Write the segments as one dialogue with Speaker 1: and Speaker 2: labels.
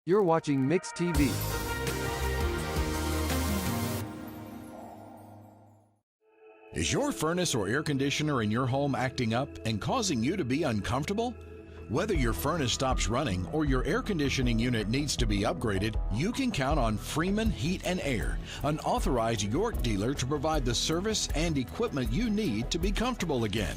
Speaker 1: You're watching Mix TV.
Speaker 2: Is your furnace or air conditioner in your home acting up and causing you to be uncomfortable? Whether your furnace stops running or your air conditioning unit needs to be upgraded, you can count on Freeman Heat and Air, an authorized York dealer to provide the service and equipment you need to be comfortable again.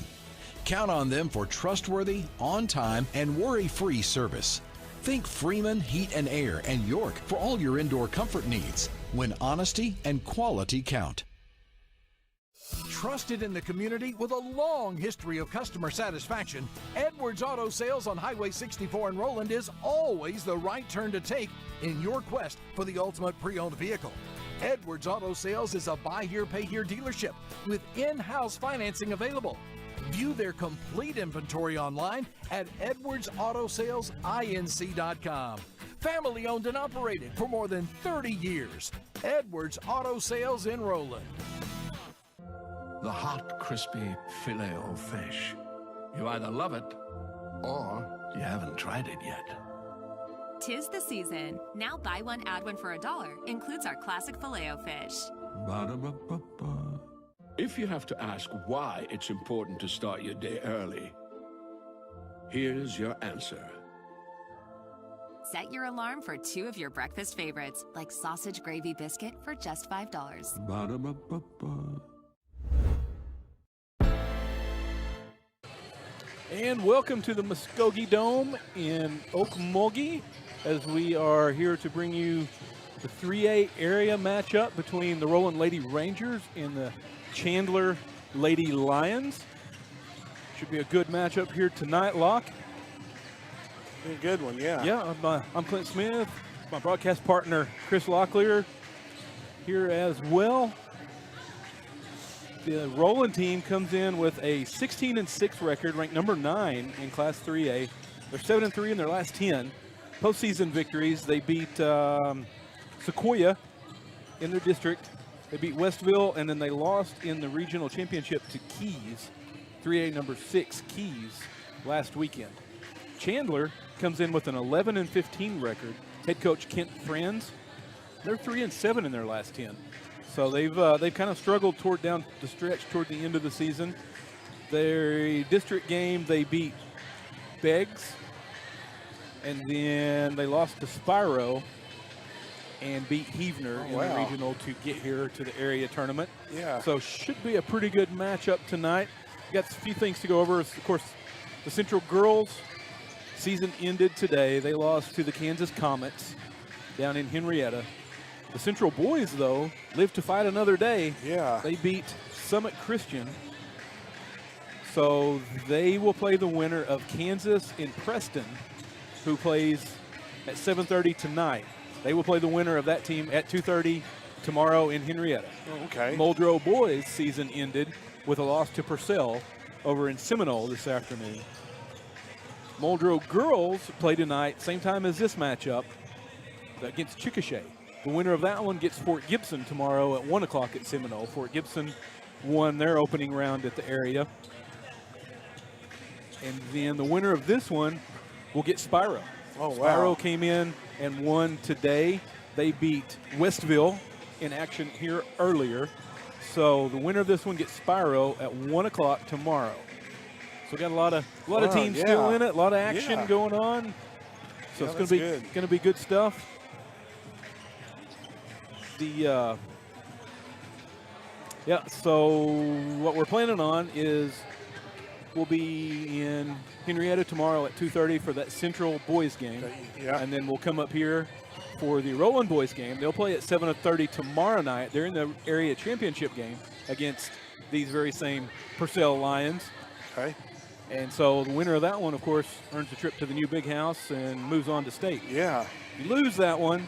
Speaker 2: Count on them for trustworthy, on-time, and worry-free service. Think Freeman Heat and Air and York for all your indoor comfort needs, when honesty and quality count.
Speaker 3: Trusted in the community with a long history of customer satisfaction, Edwards Auto Sales on Highway 64 in Roland is always the right turn to take in your quest for the ultimate pre-owned vehicle. Edwards Auto Sales is a buy here, pay here dealership with in-house financing available. View their complete inventory online at edwardsautosalesinc.com. Family owned and operated for more than 30 years. Edwards Auto Sales in Roland.
Speaker 4: The hot, crispy filet o fish. You either love it or you haven't tried it yet.
Speaker 5: 'Tis the season. Now buy one, add one for $1. Includes our classic Filet-O-Fish.
Speaker 4: Ba-da-ba-ba-ba. If you have to ask why it's important to start your day early, here's your answer.
Speaker 5: Set your alarm for 2 of your breakfast favorites, like sausage gravy biscuit for just $5.
Speaker 4: Ba-da-ba-ba-ba.
Speaker 6: And welcome to the Muskogee Dome in Okmulgee, as we are here to bring you the 3A area matchup between the Roland Lady Rangers and the Chandler Lady Lions. Should be a good matchup here tonight, Locke.
Speaker 7: Be a good one, yeah.
Speaker 6: Yeah, I'm Clint Smith, my broadcast partner Chris Locklear here as well. The Roland team comes in with a 16-6 record, ranked number 9 in Class 3A. They're 7-3 in their last 10 postseason victories. They beat Sequoia in their district. They beat Westville, and then they lost in the regional championship to Keys, 3A number 6 Keys, last weekend. Chandler comes in with an 11-15 record. Head coach Kent Franz, they're 3-7 in their last 10. So they've kind of struggled down the stretch toward the end of the season. Their district game, they beat Beggs, and then they lost to Spiro and beat Heavener in the regional to get here to the area tournament.
Speaker 7: Yeah.
Speaker 6: So should be a pretty good matchup tonight. Got a few things to go over. Of course, the Central Girls season ended today. They lost to the Kansas Comets down in Henrietta. The Central boys, though, live to fight another day.
Speaker 7: Yeah.
Speaker 6: They beat Summit Christian. So they will play the winner of Kansas and Preston, who plays at 7:30 tonight. They will play the winner of that team at 2:30 tomorrow in Henrietta.
Speaker 7: Oh, okay.
Speaker 6: Muldrow boys season ended with a loss to Purcell over in Seminole this afternoon. Muldrow girls play tonight, same time as this matchup, against Chickasha. The winner of that one gets Fort Gibson tomorrow at 1 o'clock at Seminole. Fort Gibson won their opening round at the area. And then the winner of this one will get Spiro.
Speaker 7: Oh, wow.
Speaker 6: Spiro came in and won today. They beat Westville in action here earlier. So the winner of this one gets Spiro at 1 o'clock tomorrow. So we got a lot of teams still in it, a lot of action going on. So it's going to be good stuff. So what we're planning on is we'll be in Henrietta tomorrow at 2:30 for that Central boys game.
Speaker 7: Yeah.
Speaker 6: And then we'll come up here for the Roland boys game. They'll play at 7:30 tomorrow night. They're in the area championship game against these very same Purcell Lions.
Speaker 7: Okay.
Speaker 6: And so the winner of that one, of course, earns a trip to the new big house and moves on to state.
Speaker 7: Yeah.
Speaker 6: If you lose that one,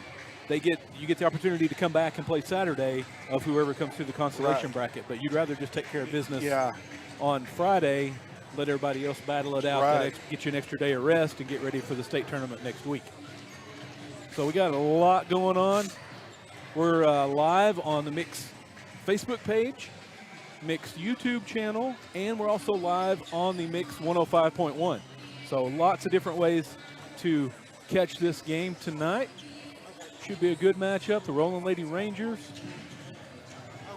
Speaker 6: you get the opportunity to come back and play Saturday of whoever comes through the consolation bracket. But you'd rather just take care of business on Friday, let everybody else battle it out, get you an extra day of rest, and get ready for the state tournament next week. So we got a lot going on. We're live on the Mix Facebook page, Mix YouTube channel, and we're also live on the Mix 105.1. So lots of different ways to catch this game tonight. Should be a good matchup. The Roland Lady Rangers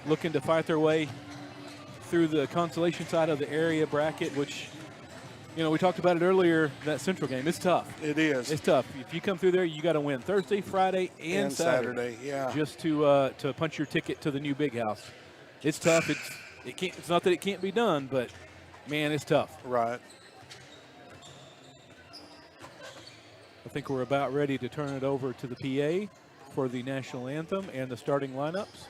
Speaker 6: looking to fight their way through the consolation side of the area bracket, which, you know, we talked about it earlier, that Central game. It's tough.
Speaker 7: It is.
Speaker 6: It's tough. If you come through there, you got to win Thursday, Friday, and
Speaker 7: Saturday. Yeah.
Speaker 6: Just to punch your ticket to the new big house. It's tough. It's not that it can't be done, but man, it's tough.
Speaker 7: Right.
Speaker 6: I think we're about ready to turn it over to the PA for the national anthem and the starting lineups.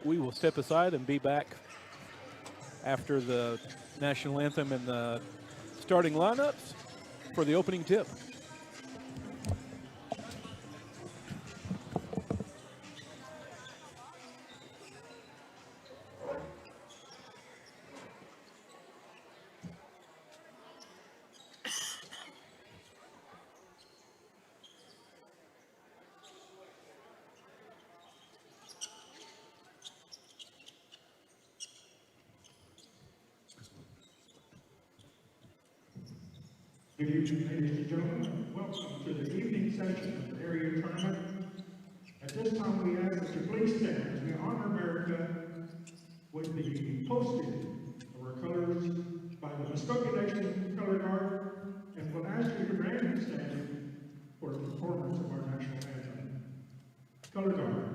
Speaker 6: We will step aside and be back after the national anthem and the starting lineups for the opening tip.
Speaker 1: Good evening, ladies and gentlemen. Welcome to the evening session of the area tournament. At this time, we ask that you please stand as we honor America with the posting of our colors by the Muskogee Nation Color Guard, and we'll ask you to remain standing for the performance of our national anthem. Color Guard.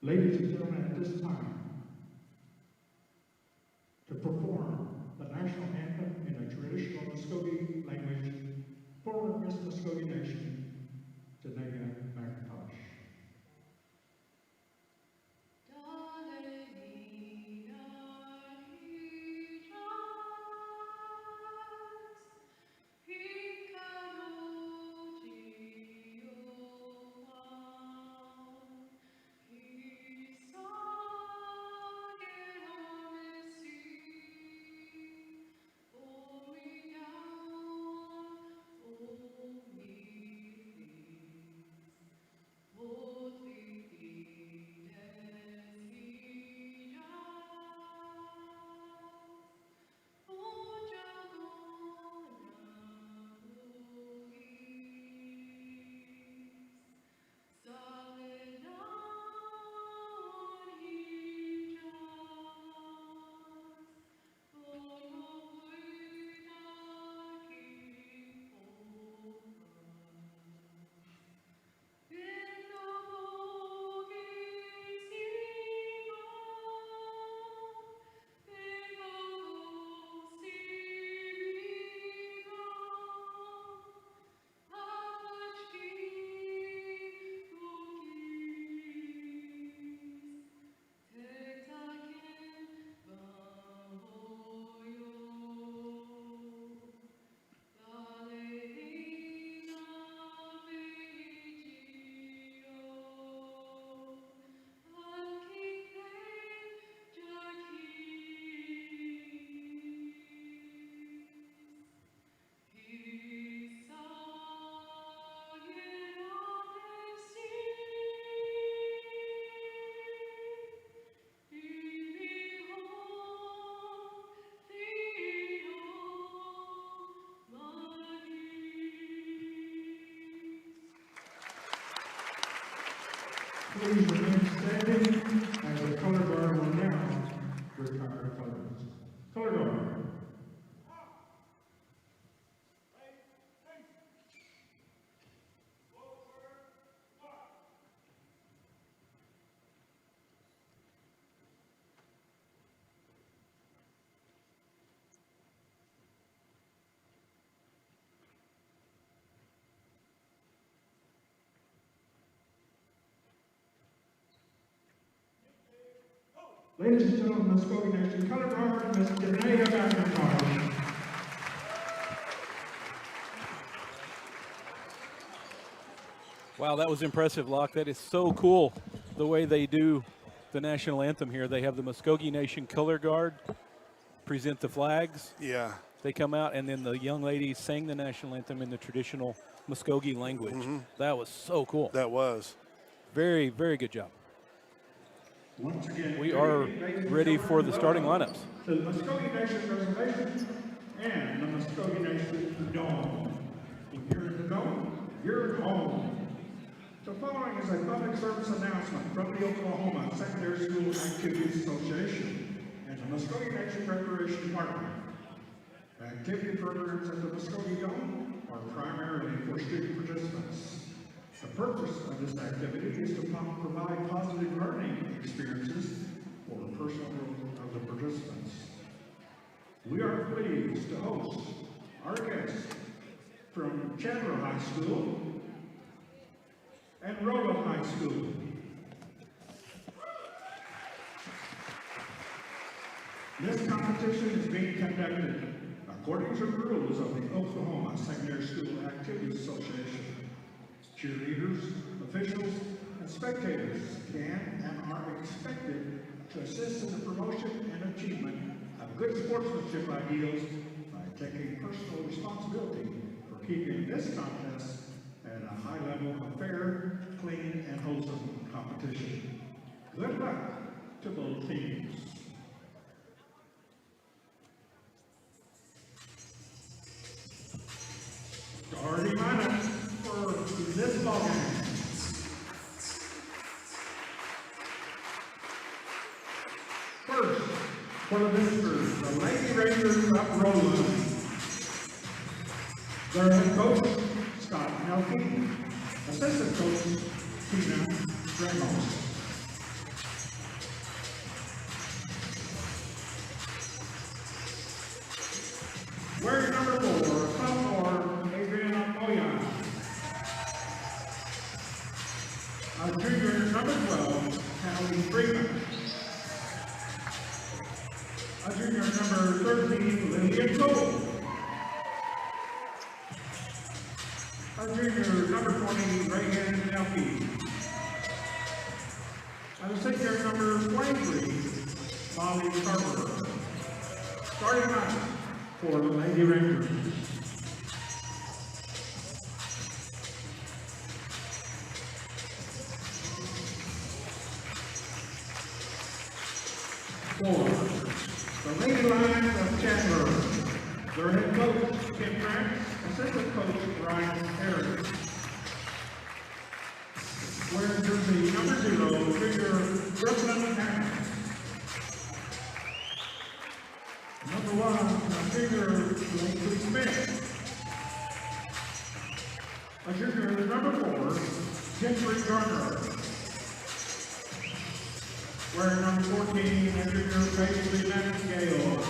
Speaker 1: Ladies and gentlemen, at this time, to perform the national anthem in a traditional Muskogee language for Miss Muskogee Nation, Janaea McIntosh. Please remain standing as the color guard will now retire colors. Color guard. Ladies and gentlemen, Muskogee Nation Color Guard, Ms. Janaea McIntyre.
Speaker 6: Wow, that was impressive, Locke. That is so cool, the way they do the national anthem here. They have the Muskogee Nation Color Guard present the flags.
Speaker 7: Yeah.
Speaker 6: They come out, and then the young ladies sang the national anthem in the traditional Muskogee language. That was so cool.
Speaker 7: That was.
Speaker 6: Very, very good job.
Speaker 1: Once again,
Speaker 6: We are ready for the starting lineups.
Speaker 1: The Muskogee Nation Reservation and the Muskogee Nation Dome. If you're in the dome, you're at home. So following is a public service announcement from the Oklahoma Secondary School Activities Association and the Muskogee Nation Recreation Department. Activity programs at the Muskogee Dome are primarily for student participants. The purpose of this activity is to provide positive learning experiences for the personal growth of the participants. We are pleased to host our guests from Chandler High School and Roland High School. This competition is being conducted according to the rules of the Oklahoma Secondary School Activities Association. Cheerleaders, officials, and spectators can and are expected to assist in the promotion and achievement of good sportsmanship ideals by taking personal responsibility for keeping this contest at a high level of fair, clean, and wholesome competition. Good luck to both teams. Starting lineup for this ball game. First, for the visitors, the Lady Rangers of Roland. Their head coach, Scott Nelke. Assistant coach, Tina Ramos. Wearing number 4, sophomore, Adriana Moya. Junior number 12, Hallie Freeman. Junior number 13, Lillian Cole. Junior number 20, Reagan Nelke. Senior number 23, Molly Carver. Starting lineup for the Lady Rangers. For the Lady Lions of Chandler, their head coach, Kim Grant, assistant coach, Ryan Harris. Wearing jersey number 0, junior Brooklyn Hannah. Number 1, junior Blakely Smith. Junior number 4, Gentry Garner. Wearing number 14, junior Paisley Nightingale.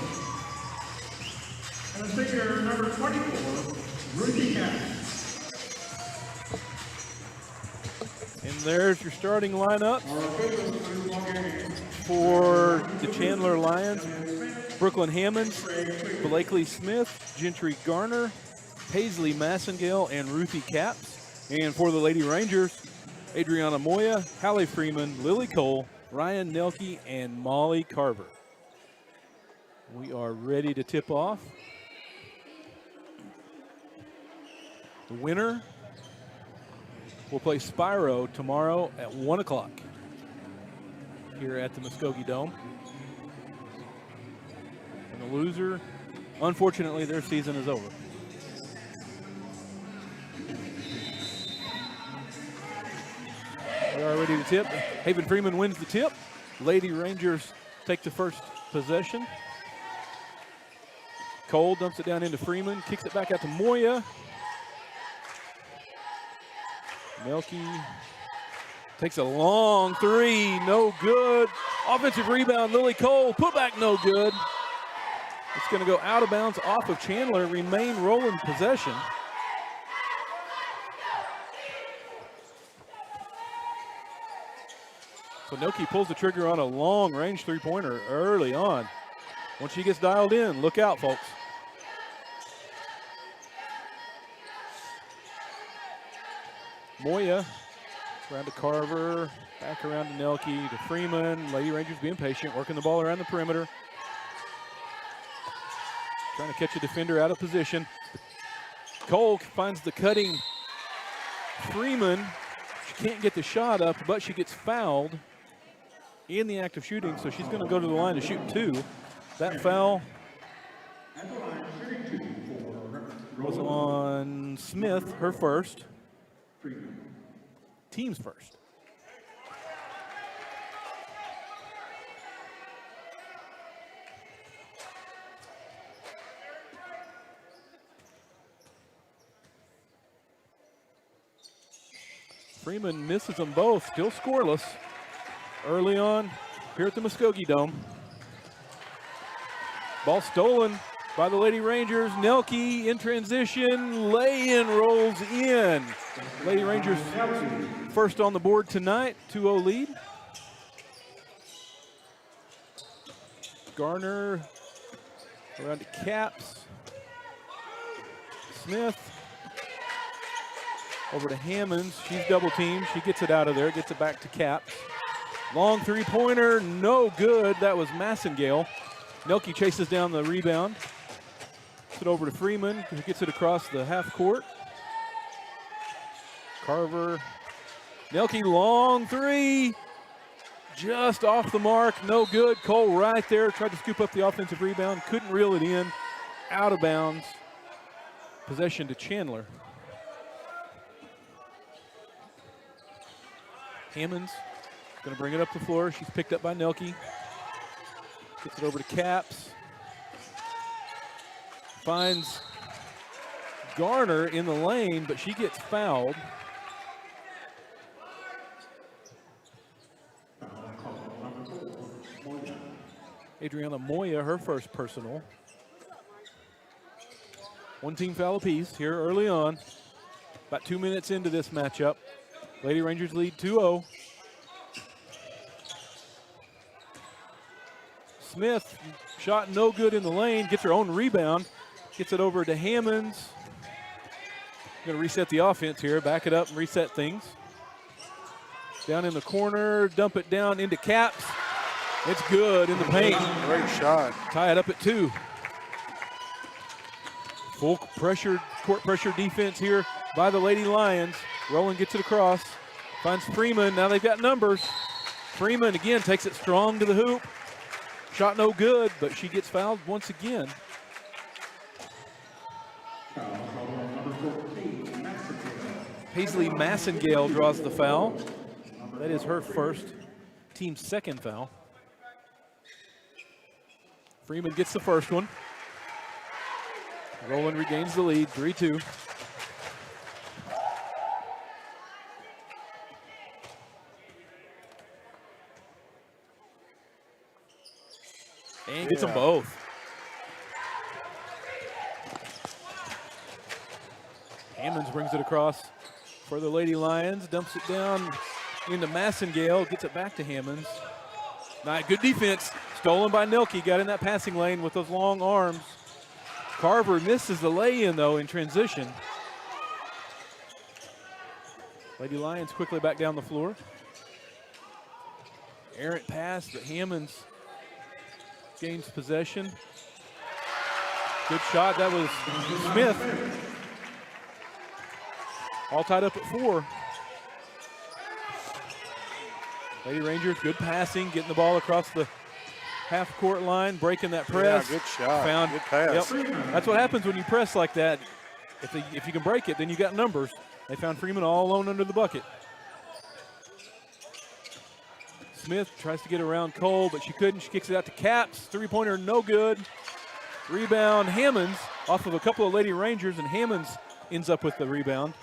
Speaker 1: And senior number 24, Ruthie Cass.
Speaker 6: And there's your starting lineup for the Chandler Lions. Brooklyn Hammonds, Blakely Smith, Gentry Garner, Paisley Massengale, and Ruthie Capps. And for the Lady Rangers, Adriana Moya, Hallie Freeman, Lily Cole, Ryan Nelke, and Molly Carver. We are ready to tip off. The winner will play Spyro tomorrow at 1 o'clock here at the Muskogee Dome. And the loser, unfortunately, their season is over. We are ready to tip. Haven Freeman wins the tip. Lady Rangers take the first possession. Cole dumps it down into Freeman, kicks it back out to Moya. Nelke takes a long three, no good. Offensive rebound, Lily Cole, put back, no good. It's going to go out of bounds off of Chandler, remain Roland possession. So Noki pulls the trigger on a long-range three-pointer early on. Once she gets dialed in, look out, folks. Moya around to Carver, back around to Nelke, to Freeman. Lady Rangers being patient, working the ball around the perimeter. Trying to catch a defender out of position. Cole finds the cutting Freeman. She can't get the shot up, but she gets fouled in the act of shooting, so she's going to go to the line to shoot two. That foul was on Smith, her first. Team's first. Freeman misses them both, still scoreless early on here at the Muskogee Dome. Ball stolen by the Lady Rangers. Nelke in transition, lay-in rolls in. Lady Rangers first on the board tonight, 2-0 lead. Garner around to Caps. Smith over to Hammonds. She's double teamed. She gets it out of there, gets it back to Caps. Long three-pointer, no good. That was Massengale. Nelke chases down the rebound. Gets it over to Freeman, who gets it across the half court. Carver. Nelke, long three. Just off the mark, no good. Cole right there, tried to scoop up the offensive rebound, couldn't reel it in. Out of bounds. Possession to Chandler. Hammonds going to bring it up the floor. She's picked up by Nelke. Gets it over to Caps. Finds Garner in the lane, but she gets fouled. Adriana Moya, her first personal. One team foul apiece here early on. About 2 minutes into this matchup. Lady Rangers lead 2-0. Smith, shot no good in the lane, gets her own rebound, gets it over to Hammonds. Gonna reset the offense here, back it up and reset things. Down in the corner, dump it down into Caps. It's good in the paint.
Speaker 7: Great shot.
Speaker 6: Tie it up at 2. Full pressure, court pressure defense here by the Lady Lions. Roland gets it across, finds Freeman. Now they've got numbers. Freeman again takes it strong to the hoop. Shot no good, but she gets fouled once again. Paisley Massengale draws the foul. That is her first, team's second foul. Freeman gets the first one. Roland regains the lead, 3-2. And gets them both. Hammonds brings it across for the Lady Lions, dumps it down into Massengale, gets it back to Hammonds. Good defense, stolen by Nelke, got in that passing lane with those long arms. Carver misses the lay-in though in transition. Lady Lions quickly back down the floor. Errant pass, but Hammonds gains possession. Good shot, that was Smith. All tied up at 4. Lady Rangers, good passing, getting the ball across the half-court line, breaking that press.
Speaker 7: Yeah, good shot,
Speaker 6: Found,
Speaker 7: good pass.
Speaker 6: Yep. That's what happens when you press like that. If you can break it, then you got numbers. They found Freeman all alone under the bucket. Smith tries to get around Cole, but she couldn't. She kicks it out to Caps. Three-pointer, no good. Rebound, Hammonds, off of a couple of Lady Rangers, and Hammonds ends up with the rebound.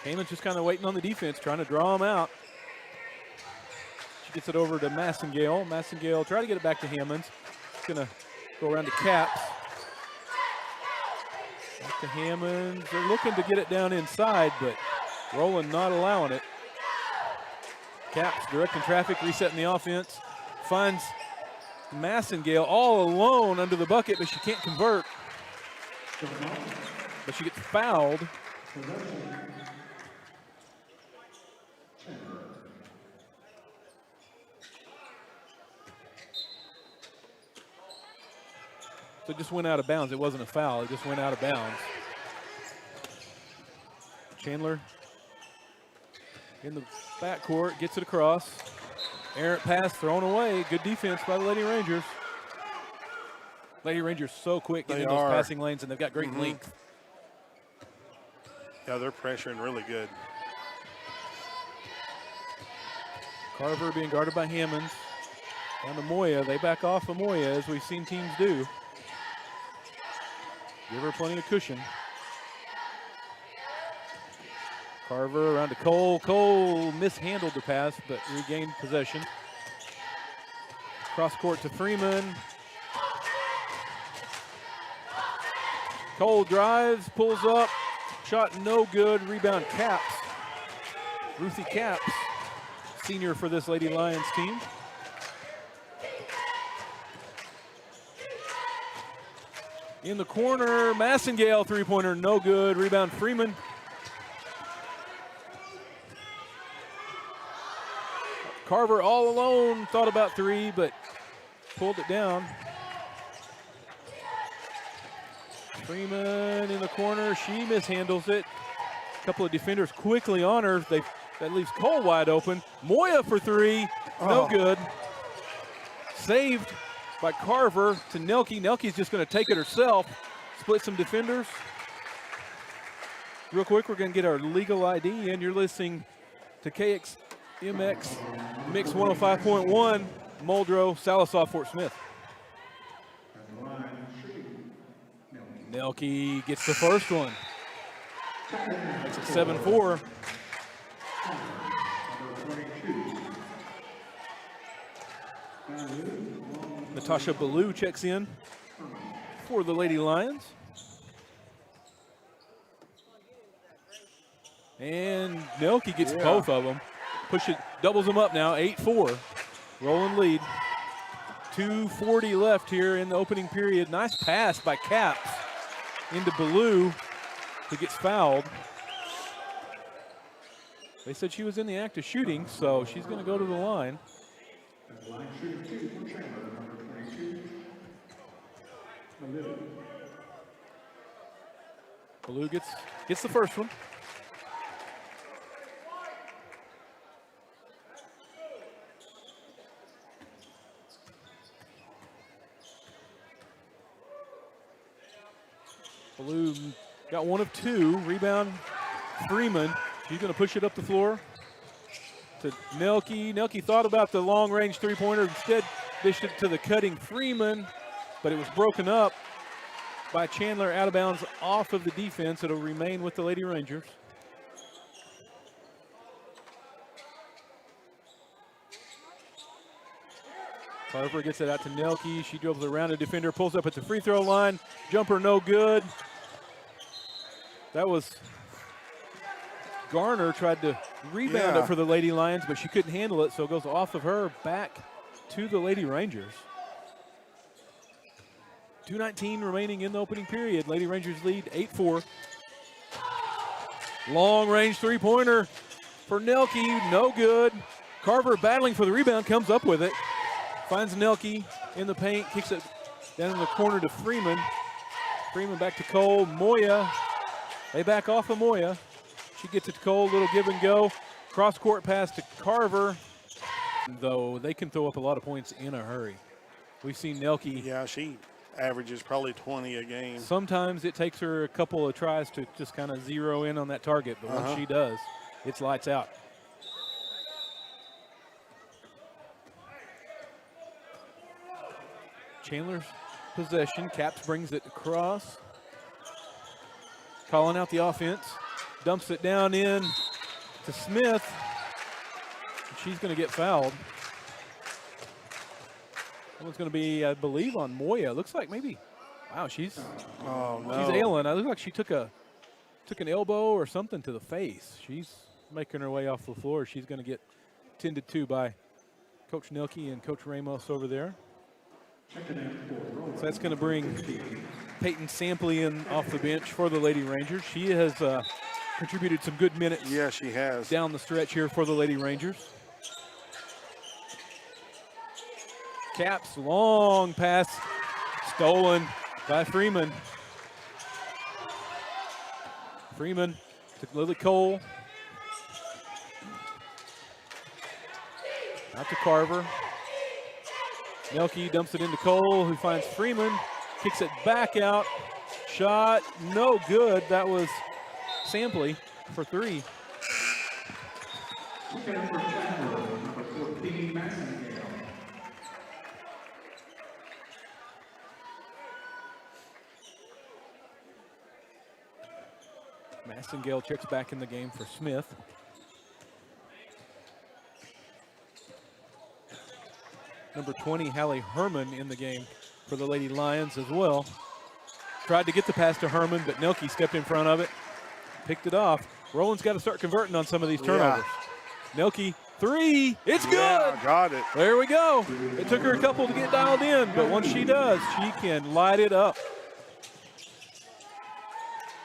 Speaker 6: Hammonds just kind of waiting on the defense, trying to draw him out. She gets it over to Massengale. Massengale try to get it back to Hammonds. It's going to go around to Caps. Back to Hammonds. They're looking to get it down inside, but Roland not allowing it. Caps directing traffic, resetting the offense. Finds Massengale all alone under the bucket, but she can't convert. But she gets fouled. So it just went out of bounds. It wasn't a foul. It just went out of bounds. Chandler in the backcourt, gets it across. Errant pass thrown away. Good defense by the Lady Rangers. Lady Rangers so quick getting those passing lanes, and they've got great length.
Speaker 7: Yeah, they're pressuring really good.
Speaker 6: Carver being guarded by Hammonds. Down to Moya. They back off of Moya, as we've seen teams do. Give her plenty of cushion. Carver around to Cole. Cole mishandled the pass, but regained possession. Cross court to Freeman. Cole drives, pulls up, shot no good, rebound Caps. Ruthie Caps, senior for this Lady Lions team. In the corner, Massengale three-pointer, no good, rebound Freeman. Carver all alone, thought about three, but pulled it down. Freeman in the corner, she mishandles it. A couple of defenders quickly on her. That leaves Cole wide open. Moya for three, no good. Saved by Carver to Nelke. Nelke's just going to take it herself, split some defenders. Real quick, we're going to get our legal ID, and you're listening to KXMX Mix 105.1, Muldrow, Salisaw, Fort Smith. Nelke gets the first one. Makes it 7-4. Natasha Ballou checks in for the Lady Lions. And Nelke gets both of them. Push it, doubles them up now, 8-4. Roland lead. 2:40 left here in the opening period. Nice pass by Caps into Ballou, who gets fouled. They said she was in the act of shooting, so she's going to go to the line. Ballou gets the first one. Ballou got one of two. Rebound, Freeman. She's going to push it up the floor to Nelke. Nelke thought about the long-range three-pointer. Instead, dished it to the cutting Freeman, but it was broken up by Chandler out of bounds off of the defense. It'll remain with the Lady Rangers. Carver gets it out to Nelke. She dribbles around a defender, pulls up at the free throw line. Jumper no good. That was Garner, tried to rebound it for the Lady Lions, but she couldn't handle it, so it goes off of her back to the Lady Rangers. 2:19 remaining in the opening period. Lady Rangers lead 8-4. Long range three-pointer for Nelke, no good. Carver battling for the rebound, comes up with it. Finds Nelke in the paint, kicks it down in the corner to Freeman. Freeman back to Cole. Moya, they back off of Moya. She gets it to Cole, little give and go. Cross-court pass to Carver. Though they can throw up a lot of points in a hurry. We've seen Nelke.
Speaker 7: Yeah, she averages probably 20 a game.
Speaker 6: Sometimes it takes her a couple of tries to just kind of zero in on that target, but once she does, it's lights out. Chandler's possession. Caps brings it across. Calling out the offense. Dumps it down in to Smith. She's going to get fouled. That one's going to be, I believe, on Moya. Looks like maybe Wow, she's
Speaker 7: no.
Speaker 6: ailing. It looks like she took an elbow or something to the face. She's making her way off the floor. She's going to get tended to by Coach Nelke and Coach Ramos over there. So that's going to bring Peyton Sampley in off the bench for the Lady Rangers. She has contributed some good minutes.
Speaker 7: Yeah, she has.
Speaker 6: Down the stretch here for the Lady Rangers. Caps, long pass, stolen by Freeman. Freeman to Lily Cole. Out to Carver. Nelke dumps it into Cole, who finds Freeman, kicks it back out. Shot, no good. That was Sampley for three. Massengale checks back in the game for Smith. Number 20, Hallie Herman in the game for the Lady Lions as well. Tried to get the pass to Herman, but Nelke stepped in front of it, picked it off. Roland's got to start converting on some of these turnovers. Yeah. Nelke, three, it's good.
Speaker 7: Got it.
Speaker 6: There we go. It took her a couple to get dialed in, but once she does, she can light it up.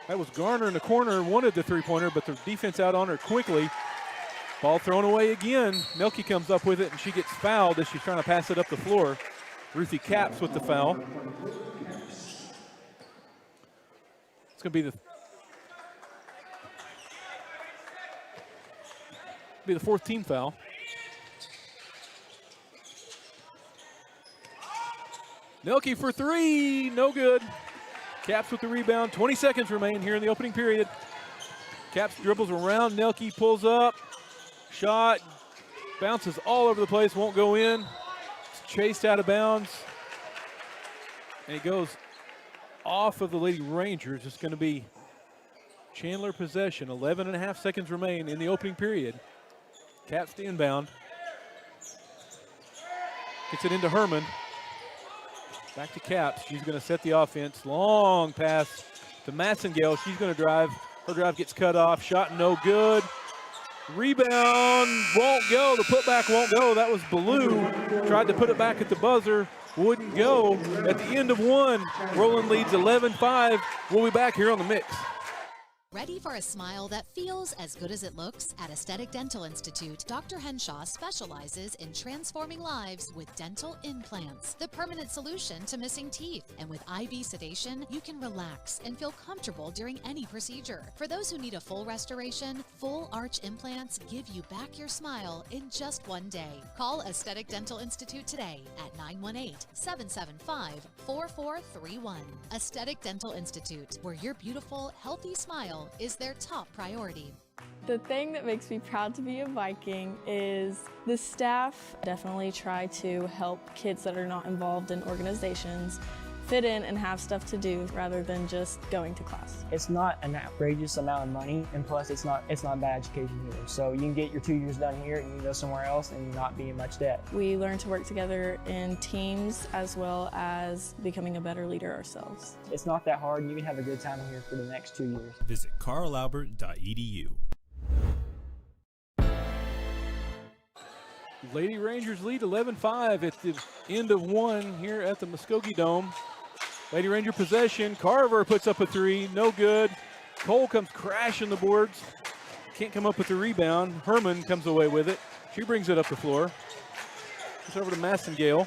Speaker 6: That was Garner in the corner, wanted the three-pointer, but the defense out on her quickly. Ball thrown away again. Nelke comes up with it, and she gets fouled as she's trying to pass it up the floor. Ruthie Caps with the foul. It's going to be the fourth team foul. Nelke for three, no good. Caps with the rebound. 20 seconds remain here in the opening period. Caps dribbles around. Nelke pulls up. Shot bounces all over the place, won't go in. It's chased out of bounds. And it goes off of the Lady Rangers. It's going to be Chandler possession. 11.5 seconds remain in the opening period. Caps to inbound. Gets it into Herman. Back to Caps. She's going to set the offense. Long pass to Massengale. She's going to drive. Her drive gets cut off. Shot no good. Rebound won't go. The putback won't go. That was Ballou. Tried to put it back at the buzzer. Wouldn't go. At the end of one, Roland leads 11-5. We'll be back here on the mix.
Speaker 8: Ready for a smile that feels as good as it looks? At Aesthetic Dental Institute, Dr. Henshaw specializes in transforming lives with dental implants, the permanent solution to missing teeth. And with IV sedation, you can relax and feel comfortable during any procedure. For those who need a full restoration, full arch implants give you back your smile in just one day. Call Aesthetic Dental Institute today at 918-775-4431. Aesthetic Dental Institute, where your beautiful, healthy smile is their top priority.
Speaker 9: The thing that makes me proud to be a Viking is the staff definitely try to help kids that are not involved in organizations fit in and have stuff to do rather than just going to class.
Speaker 10: It's not an outrageous amount of money, and plus it's not bad education either. So you can get your 2 years done here and you can go somewhere else and not be in much debt.
Speaker 9: We learn to work together in teams as well as becoming a better leader ourselves.
Speaker 10: It's not that hard, and you can have a good time here for the next 2 years.
Speaker 11: Visit carlalbert.edu.
Speaker 6: Lady Rangers lead 11-5 at the end of one here at the Muskogee Dome. Lady Ranger possession. Carver puts up a three, no good. Cole comes crashing the boards. Can't come up with the rebound. Herman comes away with it. She brings it up the floor. It's over to Massengale.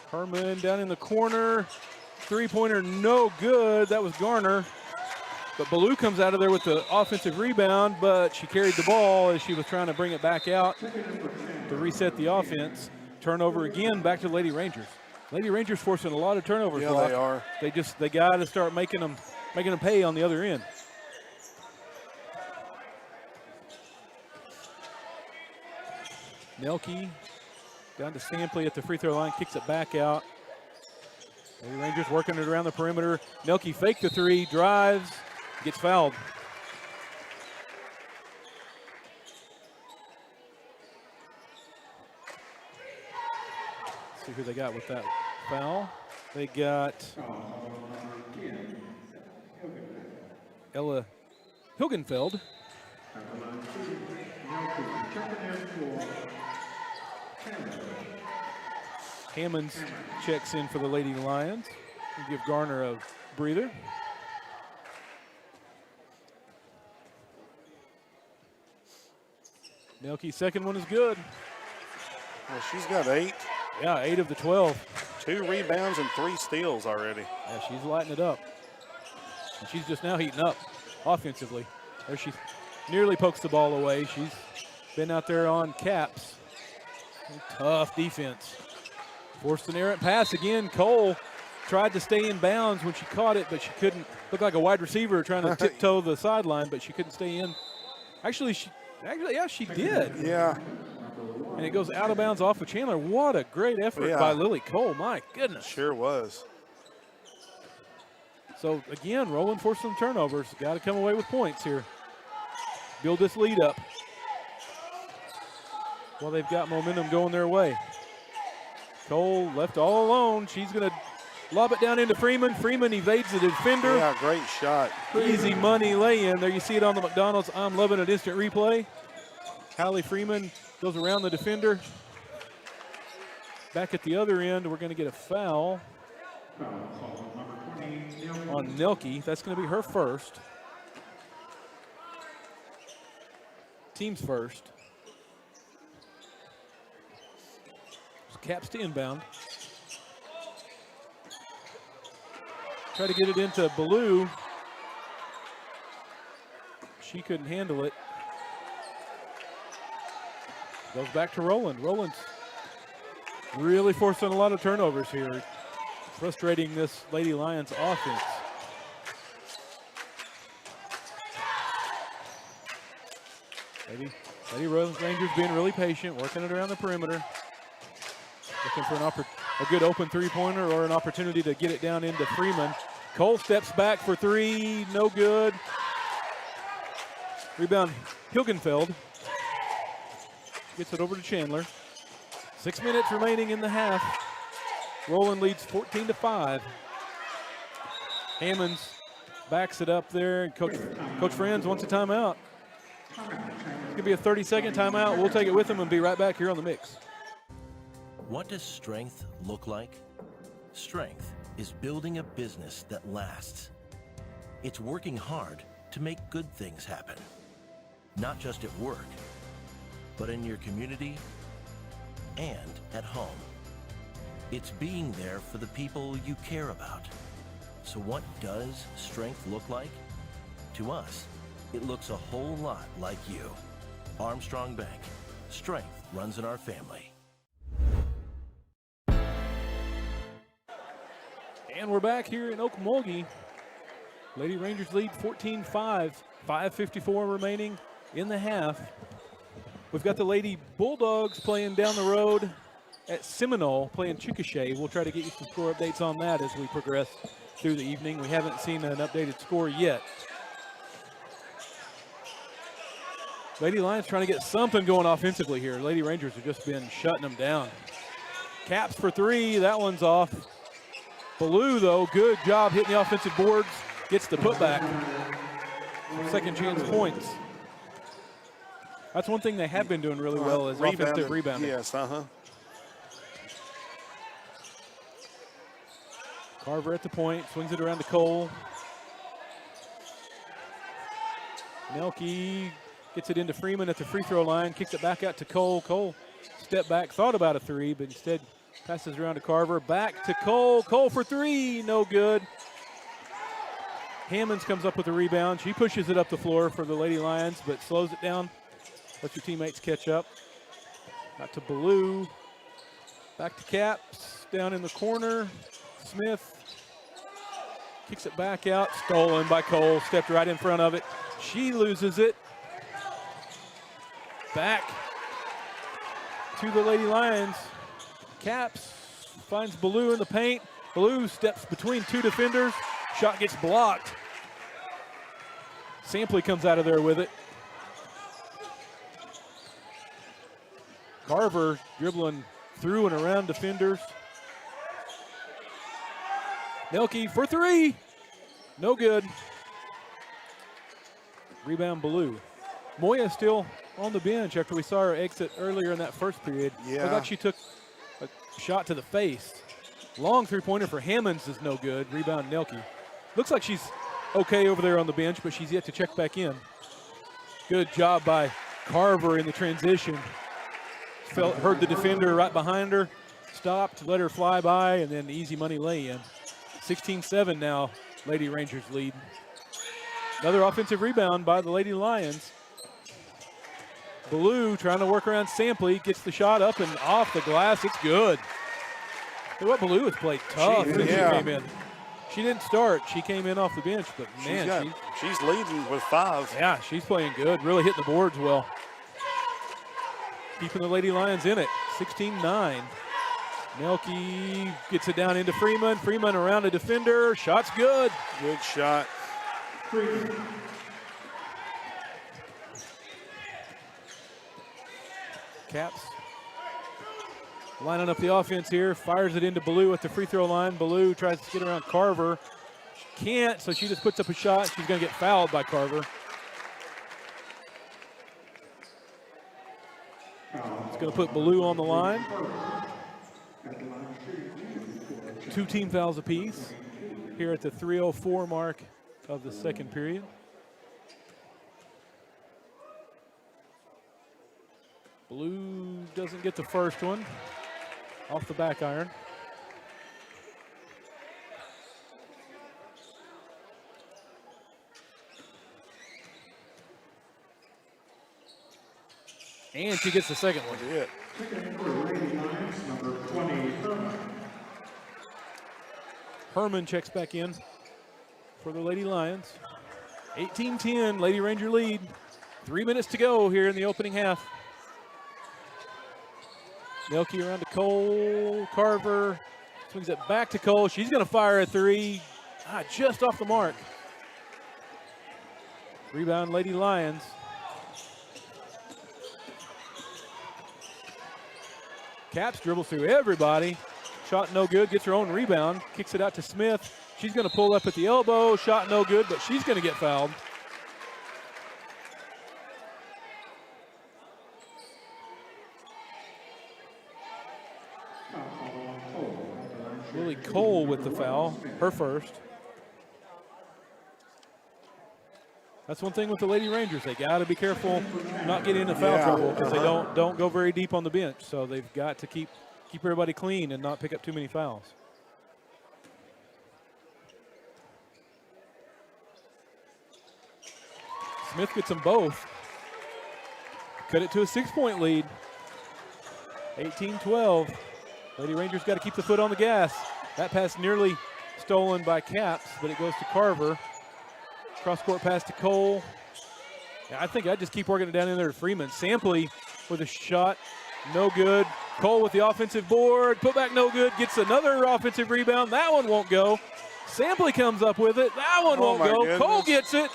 Speaker 6: Herman down in the corner. Three-pointer, no good. That was Garner. But Ballou comes out of there with the offensive rebound, but she carried the ball as she was trying to bring it back out to reset the offense. Turnover again, back to Lady Rangers. Lady Rangers forcing a lot of turnovers.
Speaker 7: Yeah, they are.
Speaker 6: They got to start making them pay on the other end. Nelke down to Sampley at the free throw line, kicks it back out. Lady Rangers working it around the perimeter. Nelke faked the three, drives, gets fouled. who they got with that foul. They got Ella Hilgenfeld. Hammonds checks in for the Lady Lions. We'll give Garner a breather. Nelke's second one is good.
Speaker 7: Well, she's got 8.
Speaker 6: Yeah, 8 of the 12.
Speaker 7: 2 rebounds and 3 steals already.
Speaker 6: Yeah, she's lighting it up. And she's just now heating up offensively. There she nearly pokes the ball away. She's been out there on caps. Tough defense. Forced an errant pass again. Cole tried to stay in bounds when she caught it, but she couldn't. Looked like a wide receiver trying to tiptoe the sideline, but she couldn't stay in. Actually, yeah, she did.
Speaker 7: Yeah.
Speaker 6: And it goes out of bounds off of Chandler. What a great effort by Lily Cole. My goodness.
Speaker 7: Sure was.
Speaker 6: So, again, Roland forced some turnovers. Got to come away with points here. Build this lead up. Well, they've got momentum going their way. Cole left all alone. She's going to lob it down into Freeman. Freeman evades the defender.
Speaker 7: Yeah, great shot.
Speaker 6: Easy money lay-in. There you see it on the McDonald's I'm loving it instant replay. Hallie Freeman goes around the defender. Back at the other end, we're going to get a foul on Nelke. That's going to be her first. Team's first. Caps to inbound. Try to get it into Ballou. She couldn't handle it. Goes back to Roland. Roland's really forcing a lot of turnovers here. Frustrating this Lady Lions offense. Lady Rangers being really patient, working it around the perimeter. Looking for a good open three-pointer or an opportunity to get it down into Freeman. Cole steps back for 3, no good. Rebound, Hilgenfeld. Gets it over to Chandler. 6 minutes remaining in the half. Roland leads 14-5. Hammonds backs it up there. Coach Franz wants a timeout. It's going to be a 30-second timeout. We'll take it with him and be right back here on the mix.
Speaker 12: What does strength look like? Strength is building a business that lasts. It's working hard to make good things happen. Not just at work, but in your community and at home. It's being there for the people you care about. So what does strength look like? To us, it looks a whole lot like you. Armstrong Bank. Strength runs in our family.
Speaker 6: And we're back here in Okmulgee. Lady Rangers lead 14-5. 5:54 remaining in the half. We've got the Lady Bulldogs playing down the road at Seminole, playing Chickasha. We'll try to get you some score updates on that as we progress through the evening. We haven't seen an updated score yet. Lady Lions trying to get something going offensively here. Lady Rangers have just been shutting them down. Caps for 3, that one's off. Ballou, though, good job hitting the offensive boards. Gets the putback. Second chance points. That's one thing they have been doing really well is offensive rebounding.
Speaker 7: Yes,
Speaker 6: Carver at the point, swings it around to Cole. Nelke gets it into Freeman at the free throw line, kicks it back out to Cole. Cole stepped back, thought about a 3, but instead passes around to Carver. Back to Cole. Cole for 3, no good. Hammonds comes up with a rebound. She pushes it up the floor for the Lady Lions, but slows it down. Let your teammates catch up. Out to Ballou. Back to Caps. Down in the corner. Smith kicks it back out. Stolen by Cole. Stepped right in front of it. She loses it. Back to the Lady Lions. Caps finds Ballou in the paint. Ballou steps between 2 defenders. Shot gets blocked. Sampley comes out of there with it. Carver dribbling through and around defenders. Nelke for three. No good. Rebound Blue. Moya still on the bench after we saw her exit earlier in that first period.
Speaker 7: Yeah.
Speaker 6: I thought she took a shot to the face. Long three-pointer for Hammonds is no good. Rebound Nelke. Looks like she's okay over there on the bench, but she's yet to check back in. Good job by Carver in the transition. Heard the defender right behind her, stopped, let her fly by, and then easy money lay-in. 16-7 now, Lady Rangers lead. Another offensive rebound by the Lady Lions. Blue trying to work around Sampley, gets the shot up and off the glass. It's good. What Blue has played tough since she came in. She didn't start. She came in off the bench, but man,
Speaker 7: she's leading with 5.
Speaker 6: Yeah, she's playing good. Really hitting the boards well. Keeping the Lady Lions in it. 16-9. Nelke gets it down into Freeman. Freeman around a defender. Shot's good.
Speaker 7: Good shot.
Speaker 6: Caps lining up the offense here. Fires it into Blue at the free throw line. Blue tries to get around Carver. She can't, so she just puts up a shot. She's going to get fouled by Carver. It's going to put Blue on the line. 2 team fouls apiece here at the 3:04 mark of the second period. Blue doesn't get the first one off the back iron. And she gets the second one.
Speaker 7: Yeah.
Speaker 6: Herman checks back in for the Lady Lions. 18-10, Lady Ranger lead. 3 minutes to go here in the opening half. Nelke around to Cole. Carver swings it back to Cole. She's going to fire a three. Just off the mark. Rebound, Lady Lions. Caps dribbles through everybody. Shot no good, gets her own rebound. Kicks it out to Smith. She's going to pull up at the elbow. Shot no good, but she's going to get fouled. Lily Cole with the foul, her first. That's one thing with the Lady Rangers. They got to be careful not getting into foul trouble because they don't go very deep on the bench. So they've got to keep everybody clean and not pick up too many fouls. Smith gets them both. Cut it to a 6-point lead. 18-12. Lady Rangers got to keep the foot on the gas. That pass nearly stolen by Caps, but it goes to Carver. Cross-court pass to Cole. I think I'd just keep working it down in there to Freeman. Sampley with a shot, no good. Cole with the offensive board, put back no good, gets another offensive rebound. That one won't go. Sampley comes up with it. That one won't go.
Speaker 7: Goodness.
Speaker 6: Cole gets it.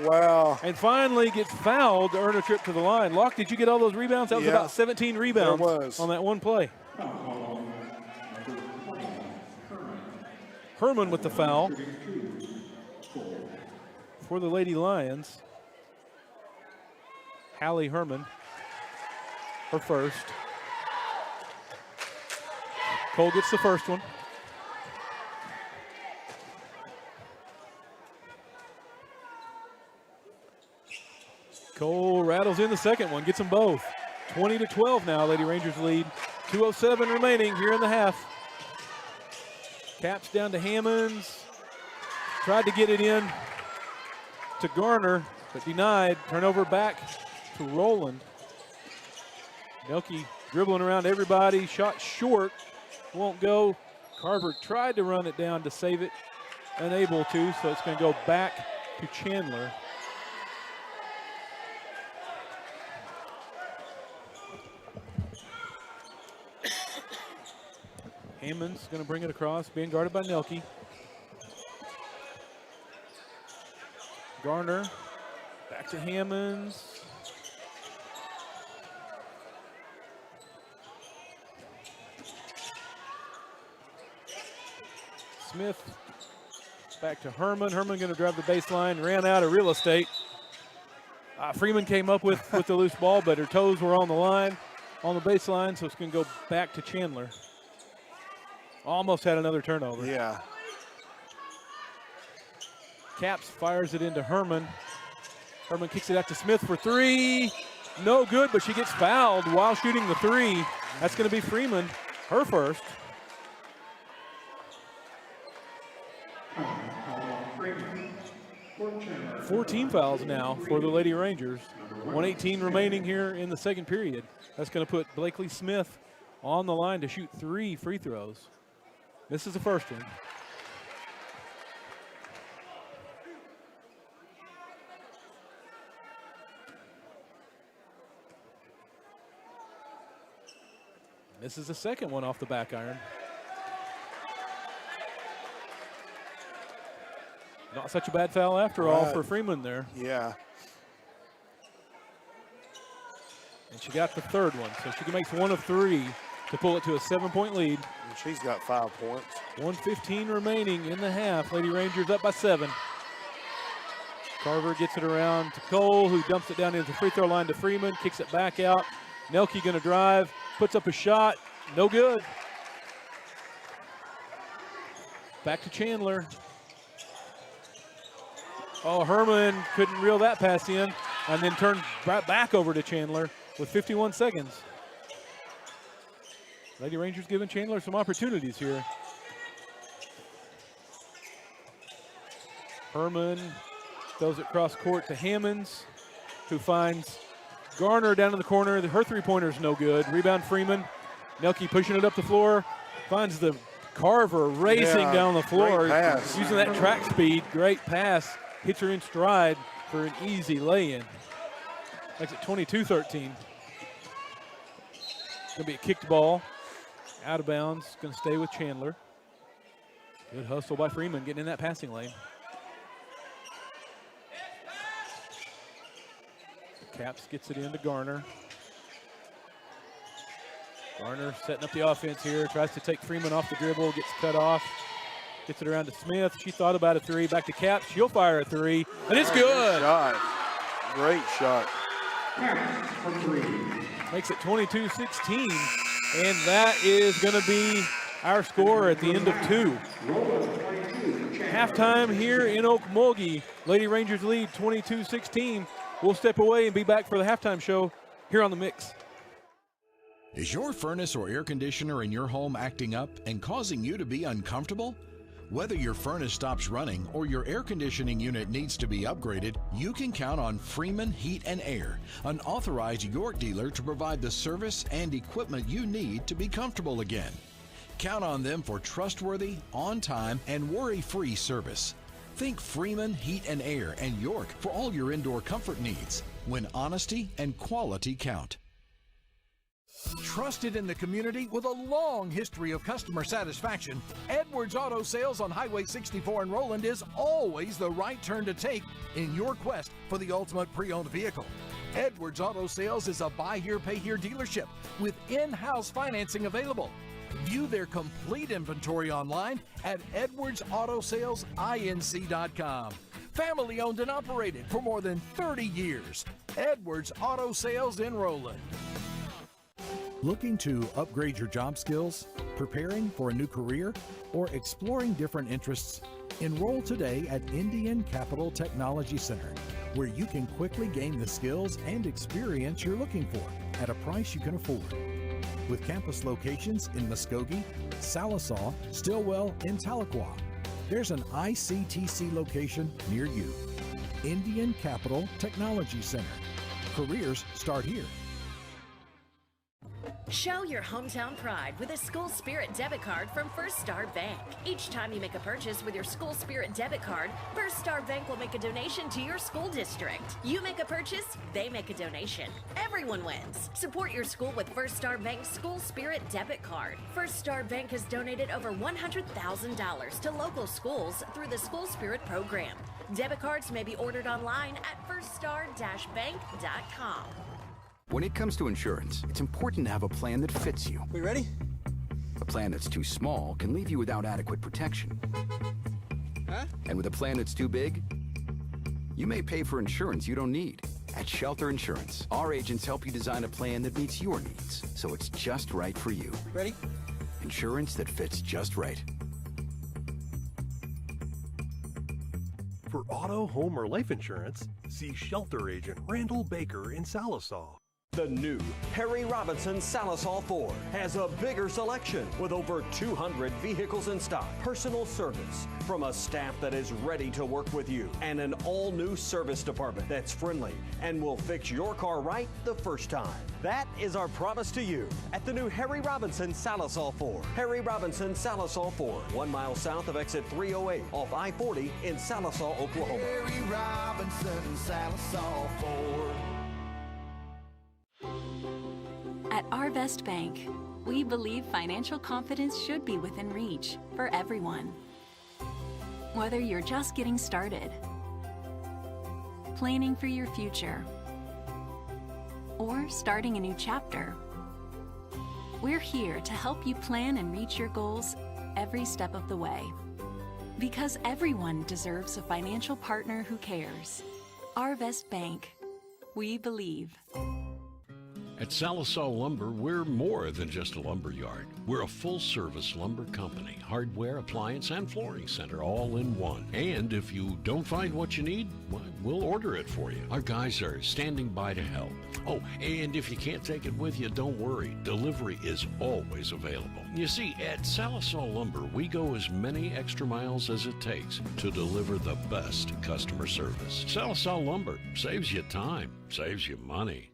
Speaker 7: Wow.
Speaker 6: And finally gets fouled to earn a trip to the line. Locke, did you get all those rebounds? That was about 17 rebounds on that one play. Herman with the foul for the Lady Lions. Hallie Herman, her first. Cole gets the first one. Cole rattles in the second one, gets them both. 20-12 now, Lady Rangers lead. 2:07 remaining here in the half. Caps down to Hammonds. Tried to get it in to Garner, but denied. Turnover back to Roland. Nelke dribbling around everybody. Shot short. Won't go. Carver tried to run it down to save it. Unable to, so it's going to go back to Chandler. Hammond's going to bring it across, being guarded by Nelke. Garner back to Hammonds. Smith back to Herman. Herman going to drive the baseline, ran out of real estate. Freeman came up with the loose ball, but her toes were on the line, on the baseline, so it's going to go back to Chandler. Almost had another turnover.
Speaker 7: Yeah.
Speaker 6: Caps fires it into Herman. Herman kicks it out to Smith for three. No good, but she gets fouled while shooting the three. That's going to be Freeman, her first.
Speaker 1: Chandler.
Speaker 6: 14 fouls now for the Lady Rangers. 1:18 remaining here in the second period. That's going to put Blakely Smith on the line to shoot 3 free throws. This is the first one. This is the second one off the back iron. Not such a bad foul after all for Freeman there.
Speaker 7: Yeah.
Speaker 6: And she got the third one, so she makes 1 of 3 to pull it to a 7-point lead.
Speaker 7: And she's got 5 points.
Speaker 6: 1:15 remaining in the half. Lady Rangers up by 7. Carver gets it around to Cole, who dumps it down into the free throw line to Freeman, kicks it back out. Nelke going to drive, puts up a shot, no good. Back to Chandler. Oh, Herman couldn't reel that pass in, and then turned right back over to Chandler with 51 seconds. Lady Rangers giving Chandler some opportunities here. Herman throws it cross court to Hammonds, who finds Garner down in the corner. Her three-pointer's no good. Rebound Freeman. Nelke pushing it up the floor. Finds the Carver racing down the floor. Using that track speed. Great pass. Hits her in stride for an easy lay-in. Makes it 22-13. Going to be a kicked ball. Out of bounds. Going to stay with Chandler. Good hustle by Freeman getting in that passing lane. Caps gets it into Garner. Garner setting up the offense here. Tries to take Freeman off the dribble. Gets cut off. Gets it around to Smith. She thought about a 3. Back to Caps. She'll fire a 3. And it's good.
Speaker 7: Great shot.
Speaker 6: Makes it 22-16. And that is going to be our score at the end of 2. Halftime here in Okmulgee. Lady Rangers lead 22-16. We'll step away and be back for the halftime show here on The Mix.
Speaker 2: Is your furnace or air conditioner in your home acting up and causing you to be uncomfortable? Whether your furnace stops running or your air conditioning unit needs to be upgraded, you can count on Freeman Heat and Air, an authorized York dealer to provide the service and equipment you need to be comfortable again. Count on them for trustworthy, on-time, and worry-free service. Think Freeman Heat and Air and York for all your indoor comfort needs, when honesty and quality count.
Speaker 3: Trusted in the community with a long history of customer satisfaction, Edwards Auto Sales on Highway 64 in Roland is always the right turn to take in your quest for the ultimate pre-owned vehicle. Edwards Auto Sales is a buy here, pay here dealership with in-house financing available. View their complete inventory online at edwardsautosalesinc.com. Family owned and operated for more than 30 years. Edwards Auto Sales in Roland.
Speaker 2: Looking to upgrade your job skills, preparing for a new career, or exploring different interests? Enroll today at Indian Capital Technology Center, where you can quickly gain the skills and experience you're looking for at a price you can afford. With campus locations in Muskogee, Salisaw, Stillwell, and Tahlequah, there's an ICTC location near you. Indian Capital Technology Center. Careers start here.
Speaker 13: Show your hometown pride with a School Spirit debit card from First Star Bank. Each time you make a purchase with your School Spirit debit card, First Star Bank will make a donation to your school district. You make a purchase, they make a donation. Everyone wins. Support your school with First Star Bank's School Spirit debit card. First Star Bank has donated over $100,000 to local schools through the School Spirit program. Debit cards may be ordered online at firststar-bank.com.
Speaker 14: When it comes to insurance, it's important to have a plan that fits you.
Speaker 15: We ready?
Speaker 14: A plan that's too small can leave you without adequate protection.
Speaker 15: Huh?
Speaker 14: And with a plan that's too big, you may pay for insurance you don't need. At Shelter Insurance, our agents help you design a plan that meets your needs, so it's just right for you.
Speaker 15: Ready?
Speaker 14: Insurance that fits just right.
Speaker 16: For auto, home, or life insurance, see Shelter Agent Randall Baker in Salisaw.
Speaker 17: The new Harry Robinson Salisal Ford has a bigger selection with over 200 vehicles in stock, personal service from a staff that is ready to work with you, and an all-new service department that's friendly and will fix your car right the first time. That is our promise to you at the new Harry Robinson Salisal Ford. Harry Robinson Salisal Ford, 1 mile south of exit 308 off I-40 in Salisal, Oklahoma.
Speaker 18: Harry Robinson Salisal Ford.
Speaker 5: At Arvest Bank, we believe financial confidence should be within reach for everyone. Whether you're just getting started, planning for your future, or starting a new chapter, we're here to help you plan and reach your goals every step of the way. Because everyone deserves a financial partner who cares. Arvest Bank, we believe.
Speaker 4: At Salisal Lumber, we're more than just a lumber yard. We're a full-service lumber company, hardware, appliance, and flooring center all in one. And if you don't find what you need, well, we'll order it for you. Our guys are standing by to help. Oh, and if you can't take it with you, don't worry. Delivery is always available. You see, at Salisal Lumber, we go as many extra miles as it takes to deliver the best customer service. Salisal Lumber saves you time, saves you money.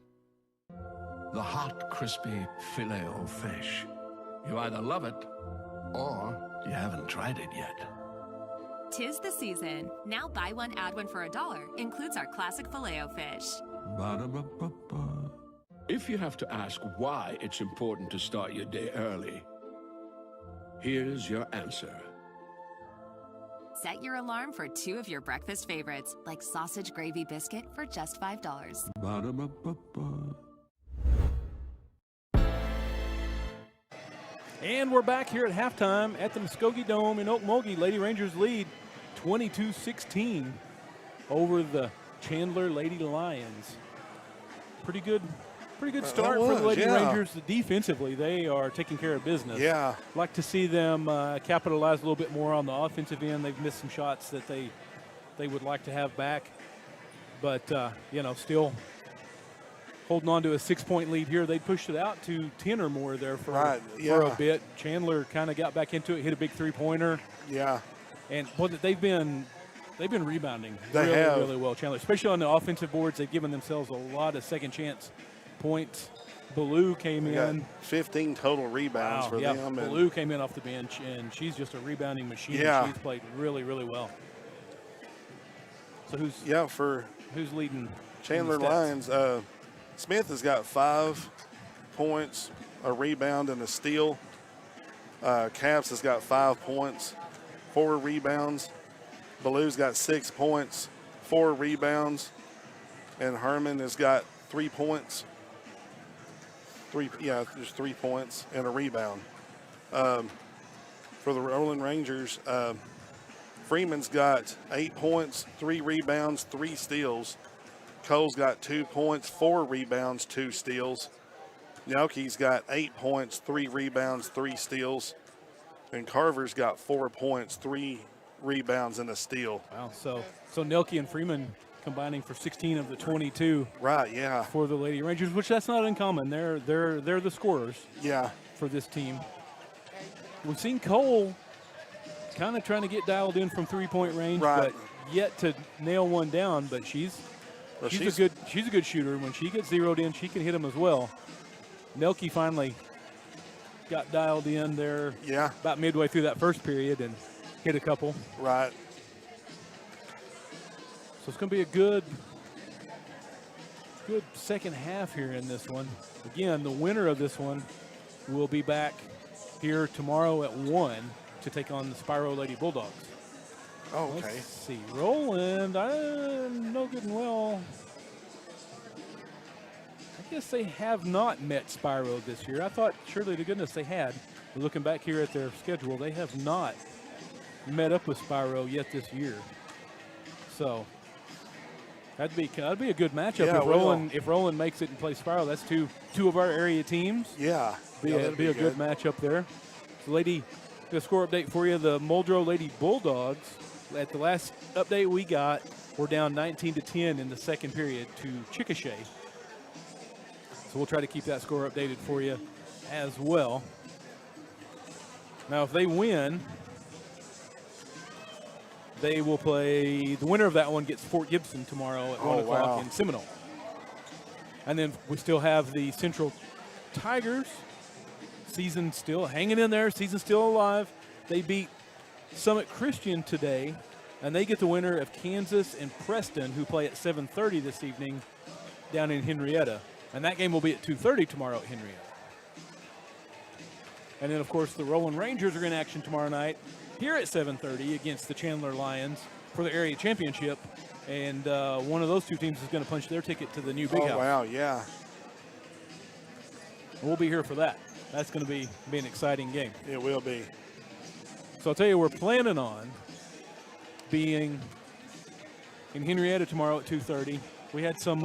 Speaker 19: The hot, crispy filet o fish. You either love it or you haven't tried it yet.
Speaker 5: 'Tis the season. Now buy one, add one for $1. Includes our classic Filet-O-Fish.
Speaker 4: Ba-da-ba-ba-ba. If you have to ask why it's important to start your day early, here's your answer.
Speaker 5: Set your alarm for 2 of your breakfast favorites, like sausage gravy biscuit for just $5.
Speaker 4: Ba-da-ba-ba-ba.
Speaker 6: And we're back here at halftime at the Muskogee Dome in Okmulgee. Lady Rangers lead 22-16 over the Chandler Lady Lions. Pretty good start for the Lady Rangers. Defensively, they are taking care of business.
Speaker 7: Yeah.
Speaker 6: Like to see them capitalize a little bit more on the offensive end. They've missed some shots that they would like to have back. But, still holding on to a 6-point lead here. They pushed it out to 10 or more there for a bit. Chandler kind of got back into it, hit a big three-pointer.
Speaker 7: Yeah.
Speaker 6: And they've been rebounding
Speaker 7: have
Speaker 6: really well, Chandler, especially on the offensive boards. They've given themselves a lot of second chance points. Ballou came in.
Speaker 7: 15 total rebounds for them.
Speaker 6: Ballou came in off the bench, and she's just a rebounding machine.
Speaker 7: Yeah.
Speaker 6: She's played really, really well. So who's leading?
Speaker 7: Chandler Lions. Smith has got 5 points, a rebound, and a steal. Caps has got 5 points, 4 rebounds. Ballou's got 6 points, 4 rebounds. And Herman has got 3 points. There's 3 points and a rebound. For the Roland Rangers, Freeman's got 8 points, 3 rebounds, 3 steals. Cole's got 2 points, 4 rebounds, 2 steals. Nelke's got 8 points, 3 rebounds, 3 steals. And Carver's got 4 points, 3 rebounds, and a steal.
Speaker 6: Wow, so Nelke and Freeman combining for 16 of the 22.
Speaker 7: Right, yeah.
Speaker 6: For the Lady Rangers, which that's not uncommon. They're the scorers.
Speaker 7: Yeah.
Speaker 6: For this team. We've seen Cole kind of trying to get dialed in from 3-point range, but yet to nail one down. But she's a good shooter. When she gets zeroed in, she can hit them as well. Nelke finally got dialed in there about midway through that first period and hit a couple.
Speaker 7: Right.
Speaker 6: So it's going to be a good second half here in this one. Again, the winner of this one will be back here tomorrow at 1 to take on the Spiro Lady Bulldogs.
Speaker 7: Oh, okay.
Speaker 6: Let's see. Roland, I know good and well. I guess they have not met Spiro this year. I thought surely to goodness they had. looking back here at their schedule, they have not met up with Spiro yet this year. So that'd be a good matchup.
Speaker 7: Yeah,
Speaker 6: if Roland makes it and plays Spiro, that's two of our area teams.
Speaker 7: Yeah.
Speaker 6: Be a good matchup there. So the score update for you, the Muldrow Lady Bulldogs, at the last update we got, were down 19-10 in the second period to Chickasha. So we'll try to keep that score updated for you as well. Now, if they win, they will play, the winner of that one gets Fort Gibson tomorrow at 1 o'clock in Seminole. And then we still have the Central Tigers. Season still hanging in there, season still alive. They beat Summit Christian today, and they get the winner of Kansas and Preston, who play at 7:30 this evening down in Henrietta. And that game will be at 2:30 tomorrow at Henrietta. And then, of course, the Roland Rangers are in action tomorrow night here at 7:30 against the Chandler Lions for the area championship. And one of those two teams is going to punch their ticket to the new Big House.
Speaker 7: Oh, wow, yeah.
Speaker 6: We'll be here for that. That's going to be an exciting game.
Speaker 7: It will be.
Speaker 6: So I'll tell you, we're planning on being in Henrietta tomorrow at 2:30. We had some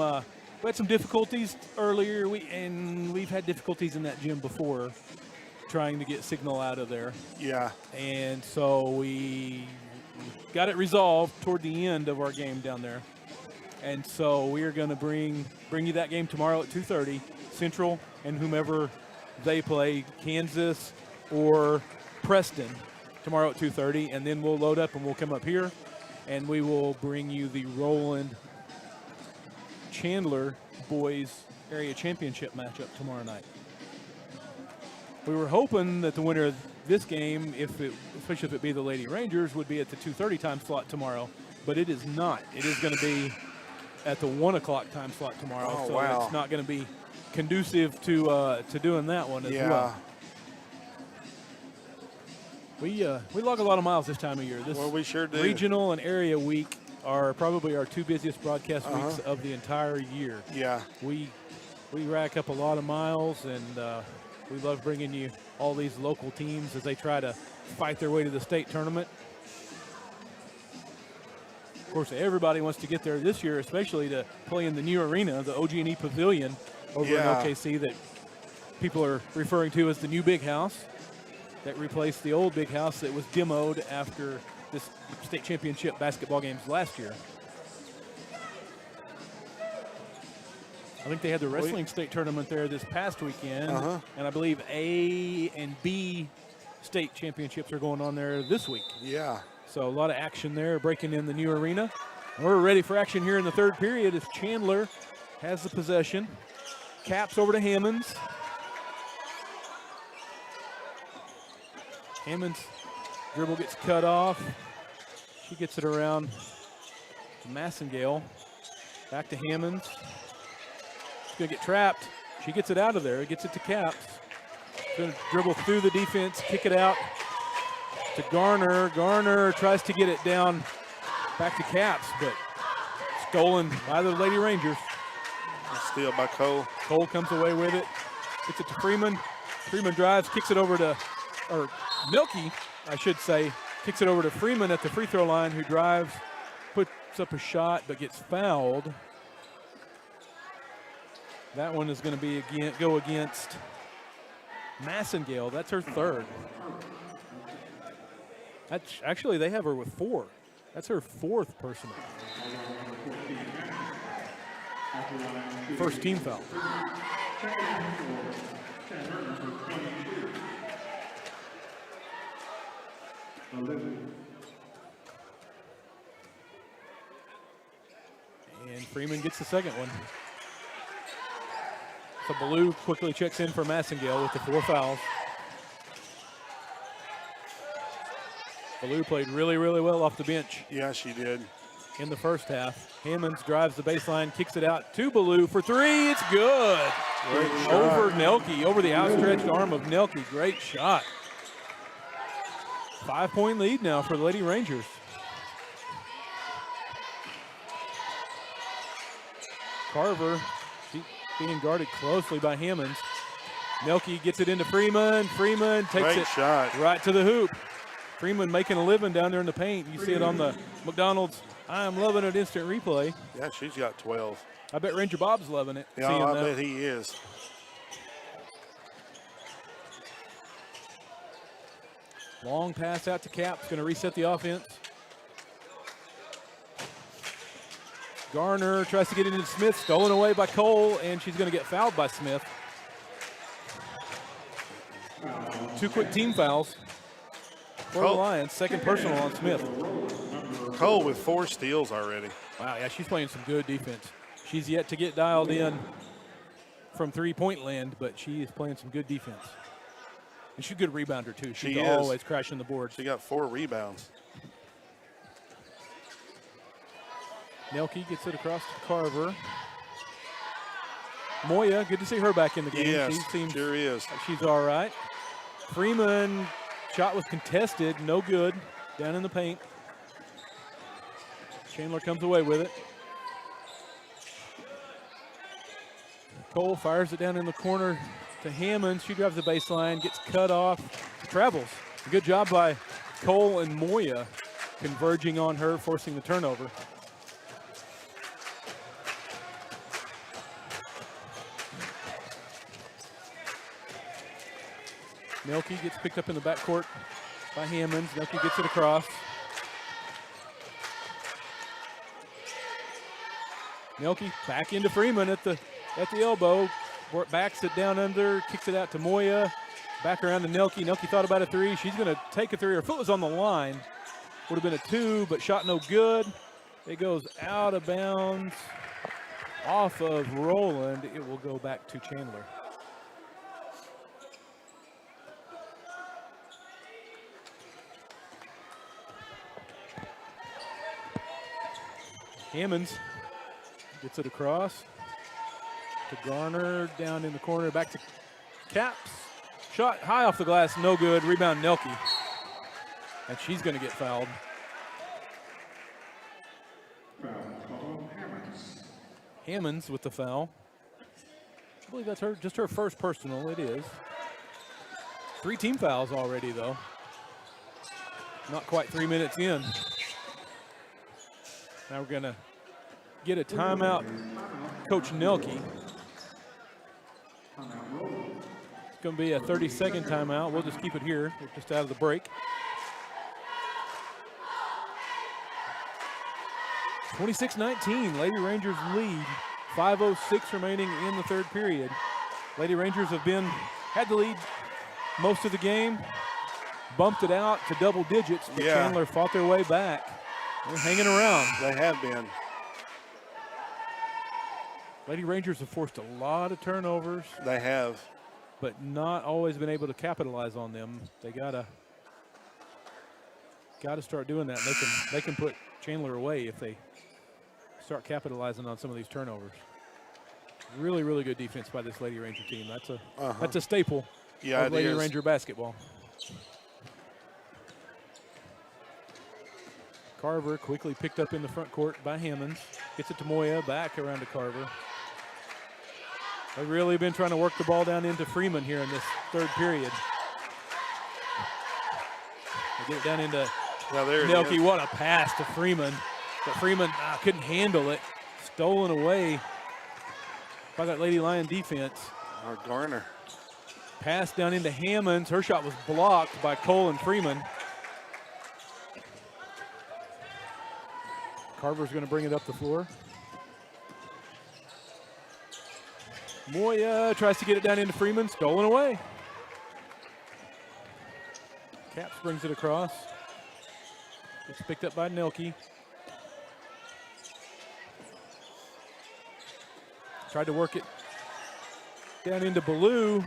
Speaker 6: difficulties earlier, we've had difficulties in that gym before trying to get signal out of there.
Speaker 7: Yeah.
Speaker 6: And so we got it resolved toward the end of our game down there. And so we are going to bring you that game tomorrow at 2:30, Central and whomever they play, Kansas or Preston, tomorrow at 2:30, and then we'll load up and we'll come up here and we will bring you the Roland Chandler boys area championship matchup tomorrow night. We were hoping that the winner of this game, especially if it be the Lady Rangers, would be at the 2:30 time slot tomorrow, but it is not. It is going to be at the 1 o'clock time slot tomorrow,
Speaker 7: Oh,
Speaker 6: so
Speaker 7: wow.
Speaker 6: it's not going to be conducive to doing that one as well. We log a lot of miles this time of year.
Speaker 7: Well, we sure do.
Speaker 6: Regional and area week are probably our two busiest broadcast weeks of the entire year.
Speaker 7: Yeah.
Speaker 6: We rack up a lot of miles, and we love bringing you all these local teams as they try to fight their way to the state tournament. Of course, everybody wants to get there this year, especially to play in the new arena, the OG&E Pavilion over in OKC that people are referring to as the new Big House that replaced the old Big House that was demoed after this state championship basketball games last year. I think they had the wrestling state tournament there this past weekend, and I believe A and B state championships are going on there this week.
Speaker 7: Yeah.
Speaker 6: So a lot of action there, breaking in the new arena. We're ready for action here in the third period as Chandler has the possession. Caps over to Hammonds. Hammonds' dribble gets cut off. She gets it around to Massengale. Back to Hammonds. She's going to get trapped. She gets it out of there. Gets it to Caps. Going to dribble through the defense, kick it out to Garner. Garner tries to get it down back to Caps, but stolen by the Lady Rangers.
Speaker 7: Steal by Cole.
Speaker 6: Cole comes away with it. Gets it to Freeman. Freeman drives, kicks it over to, or Milky, I should say, kicks it over to Freeman at the free throw line, who drives, puts up a shot, but gets fouled. That one is going to go against Massengale. That's her third. Actually, they have her with 4. That's her 4th personal. First team foul. And Freeman gets the second one. So Ballou quickly checks in for Massengale with the 4 fouls. Ballou played really, really well off the bench.
Speaker 7: Yeah, she did.
Speaker 6: In the first half. Hammonds drives the baseline, kicks it out to Ballou for 3. It's good.
Speaker 7: Great shot.
Speaker 6: Over Nelke, over the outstretched arm of Nelke. Great shot. 5-point lead now for the Lady Rangers. Carver, she's being guarded closely by Hammonds. Nelke gets it into Freeman. Freeman takes
Speaker 7: Great
Speaker 6: it
Speaker 7: shot.
Speaker 6: right to the hoop. Freeman making a living down there in the paint. You see it on the McDonald's I am loving it instant replay.
Speaker 7: Yeah, she's got 12.
Speaker 6: I bet Ranger Bob's loving it.
Speaker 7: Yeah, I bet he is.
Speaker 6: Long pass out to Cap's going to reset the offense. Garner tries to get it into Smith, stolen away by Cole, and she's going to get fouled by Smith. 2 quick team fouls for the Lions. Second personal on Smith.
Speaker 7: Cole with 4 steals already.
Speaker 6: Wow, yeah, she's playing some good defense. She's yet to get dialed in from three-point land, but she is playing some good defense. And she's a good rebounder, too. She's always crashing the board.
Speaker 7: She got 4 rebounds.
Speaker 6: Nelke gets it across to Carver. Moya, good to see her back in the game.
Speaker 7: Yes,
Speaker 6: she seems
Speaker 7: sure is.
Speaker 6: like she's all right. Freeman, shot was contested, no good, down in the paint. Chandler comes away with it. Cole fires it down in the corner to Hammond. She drives the baseline, gets cut off, travels. Good job by Cole and Moya converging on her, forcing the turnover. Nelke gets picked up in the backcourt by Hammonds. Nelke gets it across. Nelke back into Freeman at the elbow. Backs it down under, kicks it out to Moya. Back around to Nelke. Nelke thought about a 3. She's going to take a 3. Her foot was on the line. Would have been a 2, but shot no good. It goes out of bounds off of Roland. It will go back to Chandler. Hammonds gets it across to Garner, down in the corner, back to Caps. Shot high off the glass, no good. Rebound Nelke. And she's going to get fouled. Hammonds with the foul. I believe that's just her first personal. It is. 3 team fouls already, though. Not quite 3 minutes in. Now we're going to get a timeout. Coach Nelke. It's going to be a 30-second timeout. We'll just keep it here. We're just out of the break. 26-19, Lady Rangers lead. 5:06 remaining in the third period. Lady Rangers had the lead most of the game, bumped it out to double digits, but Chandler fought their way back. They're hanging around.
Speaker 7: They have been.
Speaker 6: Lady Rangers have forced a lot of turnovers.
Speaker 7: They have.
Speaker 6: But not always been able to capitalize on them. They gotta start doing that. They can put Chandler away if they start capitalizing on some of these turnovers. Really, really good defense by this Lady Ranger team. That's a staple of Lady Ranger basketball. Carver quickly picked up in the front court by Hammonds. Gets it to Moya, back around to Carver. They've really been trying to work the ball down into Freeman here in this third period. They get it down into Nelke. What a pass to Freeman. But Freeman couldn't handle it. Stolen away by that Lady Lion defense.
Speaker 7: Our Garner.
Speaker 6: Pass down into Hammonds. Her shot was blocked by Cole and Freeman. Carver's going to bring it up the floor. Moya tries to get it down into Freeman. Stolen away. Caps brings it across. It's picked up by Nelke. Tried to work it down into Ballou.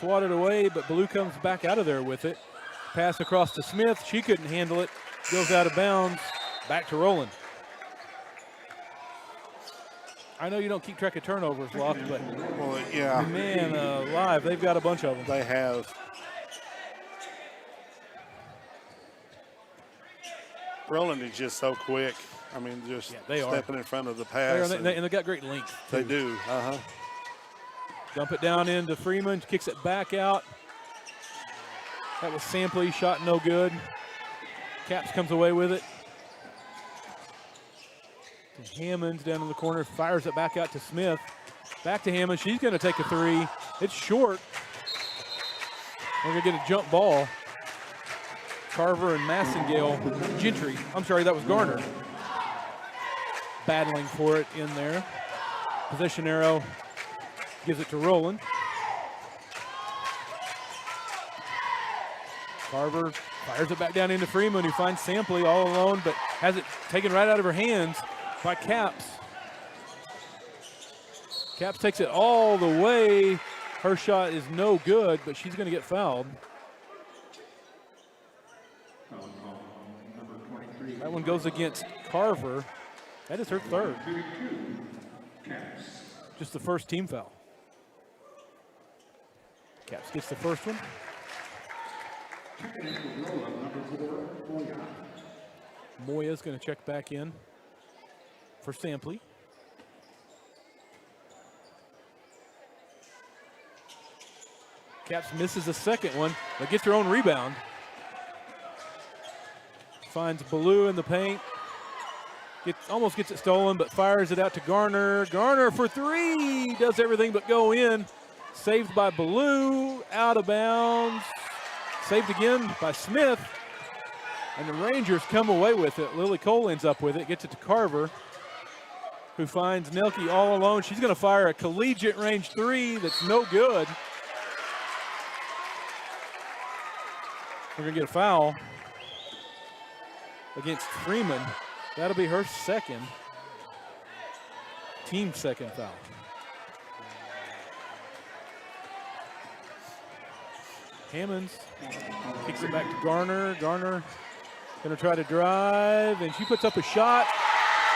Speaker 6: Swatted away, but Ballou comes back out of there with it. Pass across to Smith. She couldn't handle it. Goes out of bounds. Back to Roland. I know you don't keep track of turnovers, Locke, but man alive, they've got a bunch of them.
Speaker 7: They have. Roland is just so quick. I mean, just stepping in front of the pass.
Speaker 6: And they got great length, too.
Speaker 7: They do,
Speaker 6: Dump it down into Freeman, kicks it back out. That was Sampley, shot no good. Caps comes away with it. To Hammonds down in the corner, fires it back out to Smith. Back to Hammond, she's gonna take a three. It's short. We're gonna get a jump ball. Carver and Massengale, Gentry, I'm sorry, that was Garner. Battling for it in there. Possession arrow gives it to Roland. Carver fires it back down into Freeman, who finds Sampley all alone, but has it taken right out of her hands by Caps. Caps takes it all the way. Her shot is no good, but she's going to get fouled. That one goes against Carver. That is her third. Just the first team foul. Caps gets the first one. Moya's going to check back in for Sampley. Caps misses a second one, but gets her own rebound. Finds Ballou in the paint. Almost gets it stolen, but fires it out to Garner. Garner for three, does everything but go in. Saved by Ballou, out of bounds. Saved again by Smith. And the Rangers come away with it. Lily Cole ends up with it, gets it to Carver, who finds Nelke all alone. She's going to fire a collegiate range three that's no good. We're going to get a foul against Freeman. That'll be her second, team second foul. Hammonds kicks it back to Garner. Garner gonna try to drive, and she puts up a shot,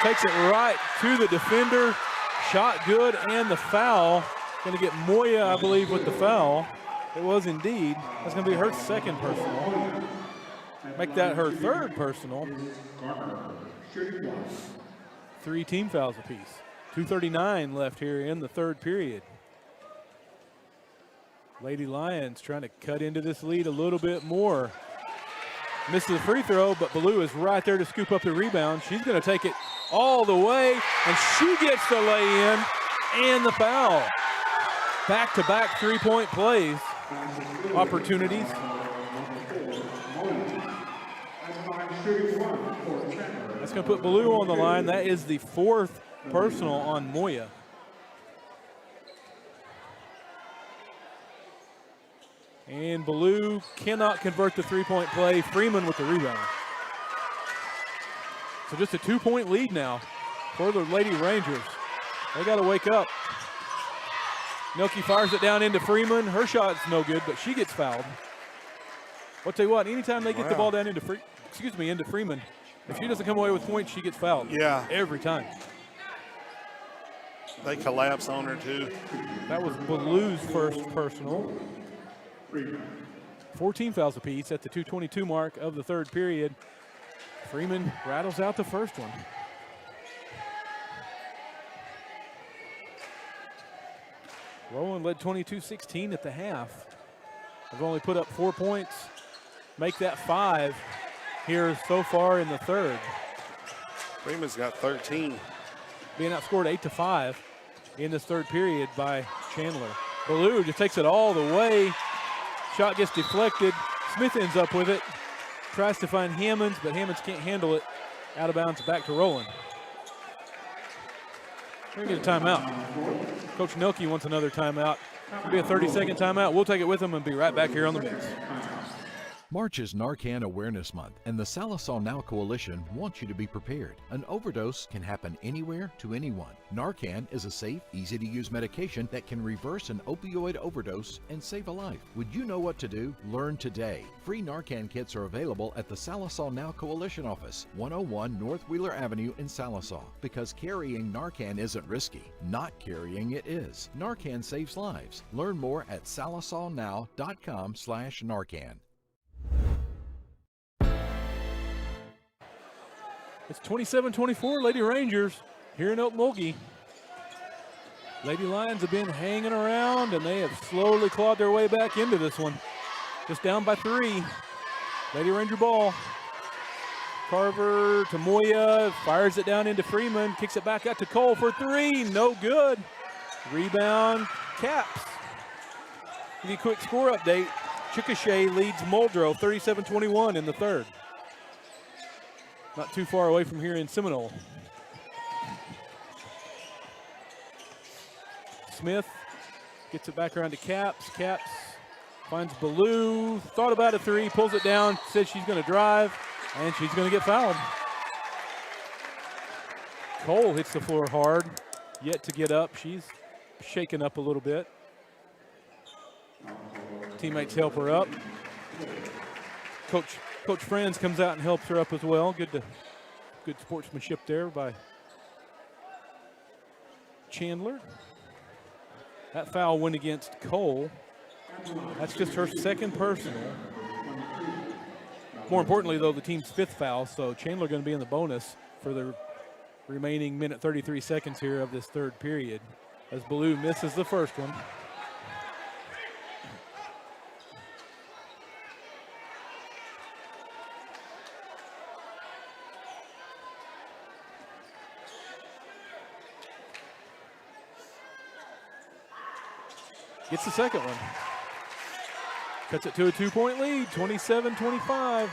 Speaker 6: takes it right to the defender. Shot good, and the foul. Gonna get Moya, I believe, with the foul. It was indeed. That's gonna be her second personal. Make that her third personal. 3 team fouls apiece. 2:39 left here in the third period. Lady Lions trying to cut into this lead a little bit more. Misses the free throw, but Ballou is right there to scoop up the rebound. She's going to take it all the way, and she gets the lay in and the foul. Back-to-back three-point plays, opportunities. That's going to put Ballou on the line. That is the fourth personal on Moya. And Ballou cannot convert the three-point play. Freeman with the rebound. So just a 2-point lead now for the Lady Rangers. They got to wake up. Nelke fires it down into Freeman. Her shot's no good, but she gets fouled. I'll tell you what, anytime they get the ball down into Freeman, if she doesn't come away with points, she gets fouled.
Speaker 7: Yeah.
Speaker 6: Every time.
Speaker 7: They collapse on her, too.
Speaker 6: That was Ballou's first personal. 14 fouls apiece at the 2:22 mark of the third period. Freeman rattles out the first one. Roland led 22-16 at the half. They've only put up 4 points. Make that 5 here so far in the third.
Speaker 7: Freeman's got 13.
Speaker 6: Being outscored 8-5 in this third period by Chandler. Ballou just takes it all the way. Shot gets deflected. Smith ends up with it. Tries to find Hammonds, but Hammonds can't handle it. Out of bounds, back to Roland. We're going to get a timeout. Coach Nelke wants another timeout. It'll be a 30-second timeout. We'll take it with him and be right back here on the mix.
Speaker 2: March is Narcan Awareness Month, and the Salisol Now Coalition wants you to be prepared. An overdose can happen anywhere to anyone. Narcan is a safe, easy-to-use medication that can reverse an opioid overdose and save a life. Would you know what to do? Learn today. Free Narcan kits are available at the Salisol Now Coalition office, 101 North Wheeler Avenue in Salisol. Because carrying Narcan isn't risky. Not carrying it is. Narcan saves lives. Learn more at salisolnow.com/Narcan. It's
Speaker 6: 27-24, Lady Rangers here in Okmulgee. Lady Lions have been hanging around, and they have slowly clawed their way back into this one. Just down by 3. Lady Ranger ball. Carver to Moya, fires it down into Freeman, kicks it back out to Cole for 3, no good. Rebound, Caps. Give you a quick score update. Chickasha leads Muldrow 37-21 in the third. Not too far away from here in Seminole. Smith gets it back around to Caps. Caps finds Ballou, thought about a 3, pulls it down, says she's going to drive, and she's going to get fouled. Cole hits the floor hard, yet to get up. She's shaken up a little bit. Teammates help her up. Coach Franz comes out and helps her up as well. Good sportsmanship there by Chandler. That foul went against Cole. That's just her second personal. More importantly, though, the team's 5th foul, so Chandler going to be in the bonus for the remaining minute 33 seconds here of this third period as Ballou misses the first one. Gets the second one. Cuts it to a 2-point lead, 27-25.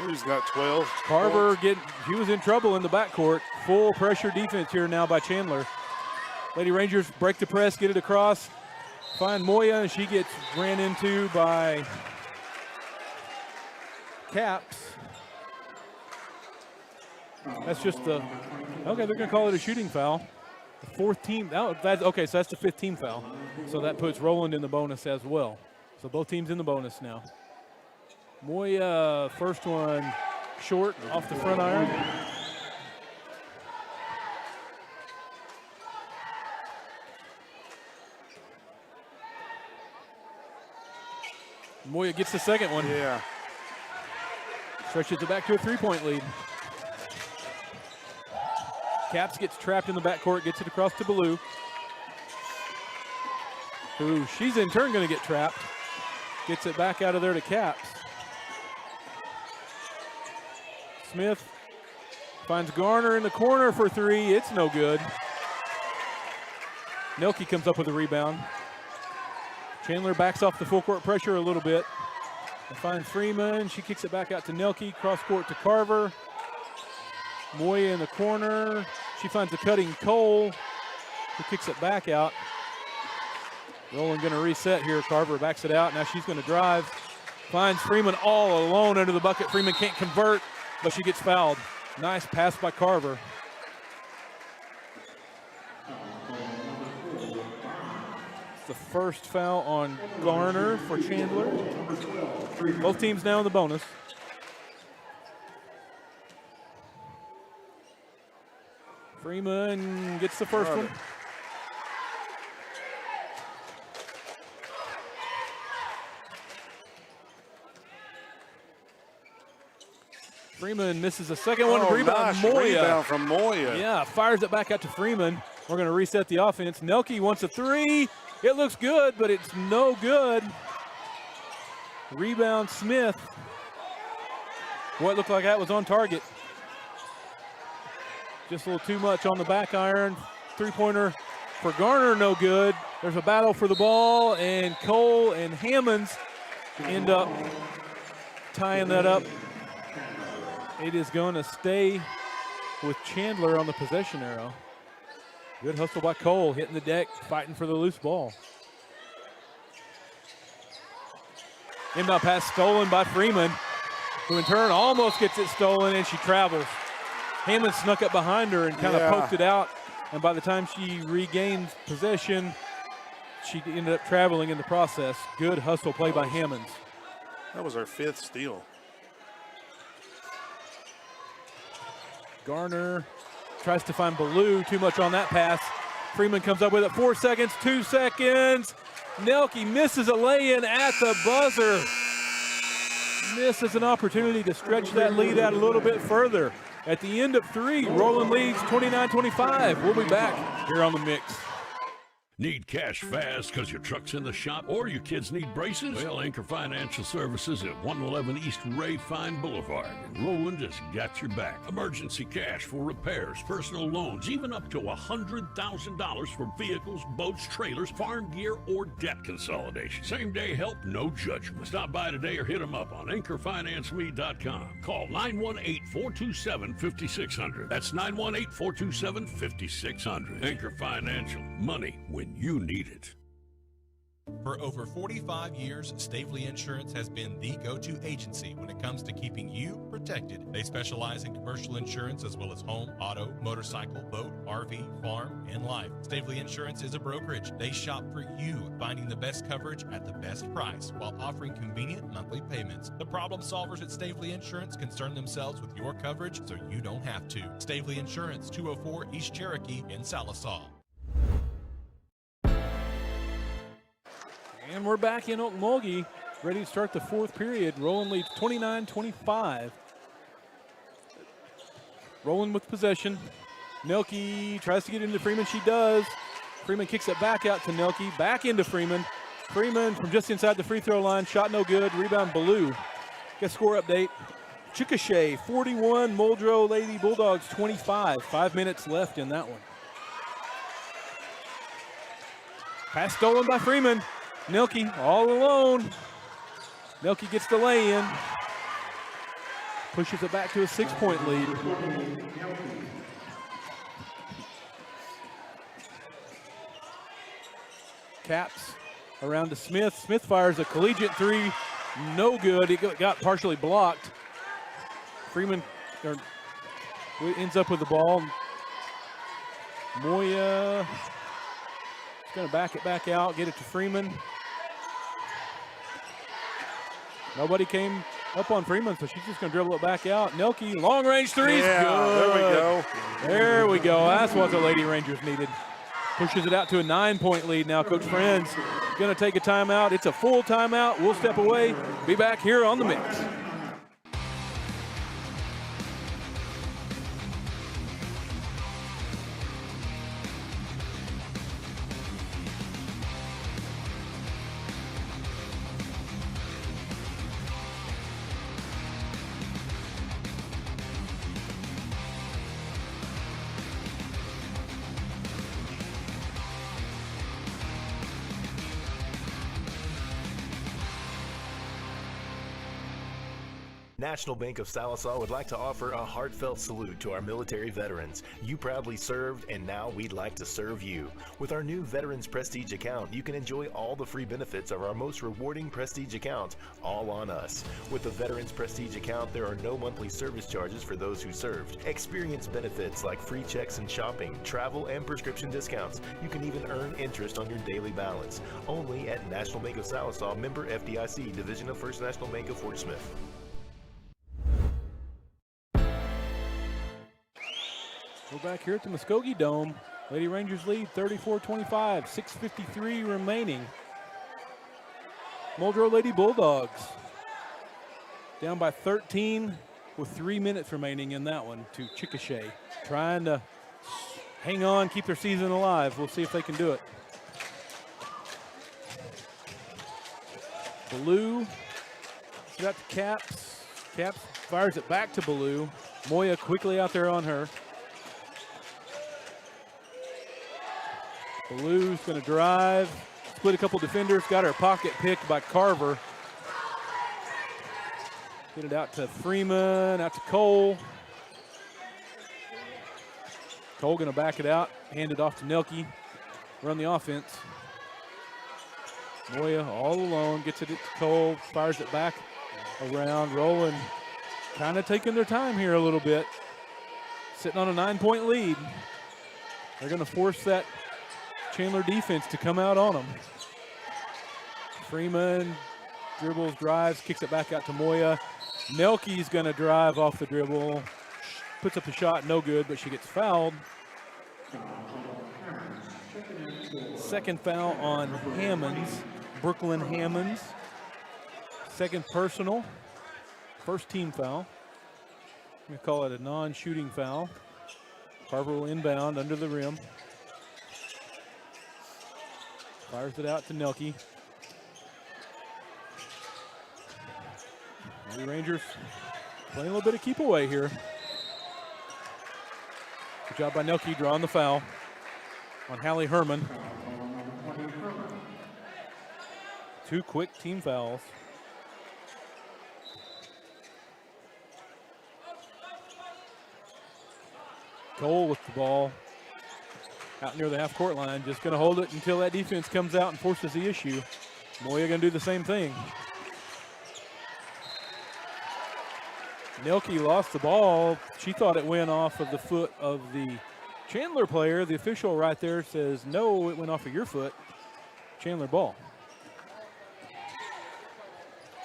Speaker 7: He's got 12.
Speaker 6: Carver he was in trouble in the backcourt. Full pressure defense here now by Chandler. Lady Rangers break the press, get it across. Find Moya, and she gets ran into by Caps. That's just okay, they're gonna call it a shooting foul. The 4th team, okay, so that's the 5th team foul. So that puts Roland in the bonus as well. So both teams in the bonus now. Moya, first one short off the front iron. Moya gets the second one.
Speaker 7: Yeah.
Speaker 6: Stretches it back to a 3-point lead. Caps gets trapped in the backcourt, gets it across to Ballou, who she's in turn going to get trapped. Gets it back out of there to Caps. Smith finds Garner in the corner for 3. It's no good. Nelke comes up with a rebound. Chandler backs off the full court pressure a little bit. And finds Freeman. She kicks it back out to Nelke. Cross court to Carver. Moya in the corner. She finds a cutting Cole, who kicks it back out. Roland going to reset here. Carver backs it out. Now she's going to drive. Finds Freeman all alone under the bucket. Freeman can't convert, but she gets fouled. Nice pass by Carver. It's the first foul on Garner for Chandler. Both teams now in the bonus. Freeman gets the first one. Freeman misses a second one. Rebound, Moya.
Speaker 7: Rebound from Moya.
Speaker 6: Yeah, fires it back out to Freeman. We're going to reset the offense. Nelke wants a 3. It looks good, but it's no good. Rebound, Smith. What looked like that was on target. Just a little too much on the back iron. 3-pointer for Garner, no good. There's a battle for the ball, and Cole and Hammonds end up tying that up. It is going to stay with Chandler on the possession arrow. Good hustle by Cole, hitting the deck, fighting for the loose ball. Inbound pass stolen by Freeman, who in turn almost gets it stolen, and she travels. Hammond snuck up behind her and kind of poked it out, and by the time she regained possession, she ended up traveling in the process. Good hustle play by Hammonds.
Speaker 7: That was our 5th steal.
Speaker 6: Garner tries to find Ballou, too much on that pass. Freeman comes up with it, 4 seconds, 2 seconds. Nelke misses a lay-in at the buzzer. Misses an opportunity to stretch that lead out a little bit further. At the end of 3, Roland leads 29-25. We'll be back here on The Mix.
Speaker 4: Need cash fast because your truck's in the shop or your kids need braces? Well, Anchor Financial Services at 111 East Ray Fine Boulevard in Roland has got your back. Emergency cash for repairs, personal loans, even up to $100,000 for vehicles, boats, trailers, farm gear, or debt consolidation. Same day help, no judgment. Stop by today or hit them up on anchorfinanceme.com. Call 918-427-5600. That's 918-427-5600. Anchor Financial. Money when you need it.
Speaker 11: For over 45 years, Stavely Insurance has been the go-to agency when it comes to keeping you protected. They specialize in commercial insurance as well as home, auto, motorcycle, boat, RV, farm, and life. Stavely Insurance is a brokerage. They shop for you, finding the best coverage at the best price while offering convenient monthly payments. The problem solvers at Stavely Insurance concern themselves with your coverage so you don't have to. Stavely Insurance, 204 East Cherokee in Salisaw.
Speaker 6: And we're back in Okmulgee, ready to start the fourth period. Roland leads 29-25. Roland with possession. Nelke tries to get into Freeman. She does. Freeman kicks it back out to Nelke. Back into Freeman. Freeman from just inside the free throw line. Shot no good. Rebound Ballou. Get a score update. Chickasha 41. Muldrow Lady Bulldogs 25. 5 minutes left in that one. Pass stolen by Freeman. Nelke all alone. Nelke gets the lay in. Pushes it back to a 6-point lead. Caps around to Smith. Smith fires a collegiate three. No good. It got partially blocked. Freeman ends up with the ball. Moya going to back it back out, get it to Freeman. Nobody came up on Freeman, so she's just going to dribble it back out. Nelke, long-range threes.
Speaker 7: Yeah,
Speaker 6: good.
Speaker 7: There we go.
Speaker 6: There we go. That's what the Lady Rangers needed. Pushes it out to a 9-point lead now. Coach Friends going to take a timeout. It's a full timeout. We'll step away. Be back here on The Mix.
Speaker 20: National Bank of Salisaw would like to offer a heartfelt salute to our military veterans. You proudly served, and now we'd like to serve you. With our new Veterans Prestige account, you can enjoy all the free benefits of our most rewarding Prestige account, all on us. With the Veterans Prestige account, there are no monthly service charges for those who served. Experience benefits like free checks and shopping, travel and prescription discounts. You can even earn interest on your daily balance. Only at National Bank of Salisaw, member FDIC, Division of First National Bank of Fort Smith. We're back here at the Muskogee Dome. Lady Rangers lead 34-25, 6:53 remaining. Muldrow Lady Bulldogs down by 13 with 3 minutes remaining in that one to Chickasha. Trying to hang on, keep their season alive. We'll see if they can do it. Ballou, got to Caps. Caps fires it back to Ballou. Moya quickly out there on her. Ballou's going to drive, split a couple defenders, got her pocket picked by Carver. Get it out to Freeman, out to Cole. Cole going to back it out, hand it off to Nelke, run the offense. Moya all alone, gets it to Cole, fires it back around. Roland kind of taking their time here a little bit. Sitting on a 9-point lead. They're going to force that Chandler defense to come out on them. Freeman dribbles, drives, kicks it back out to Moya. Nelke's going to drive off the dribble. Puts up a shot, no good, but she gets fouled. Second foul on Hammonds, Brooklyn Hammonds. Second personal, first team foul. We call it a non-shooting foul. Carver will inbound under the rim.
Speaker 6: Fires it out to Nelke. Lady Rangers playing a little bit of keep away here. Good job by Nelke drawing the foul on Hallie Herman. 2 quick team fouls. Cole with the ball out near the half-court line, just going to hold it until that defense comes out and forces the issue. Moya going to do the same thing. Nelke lost the ball. She thought it went off of the foot of the Chandler player. The official right there says, no, it went off of your foot. Chandler ball.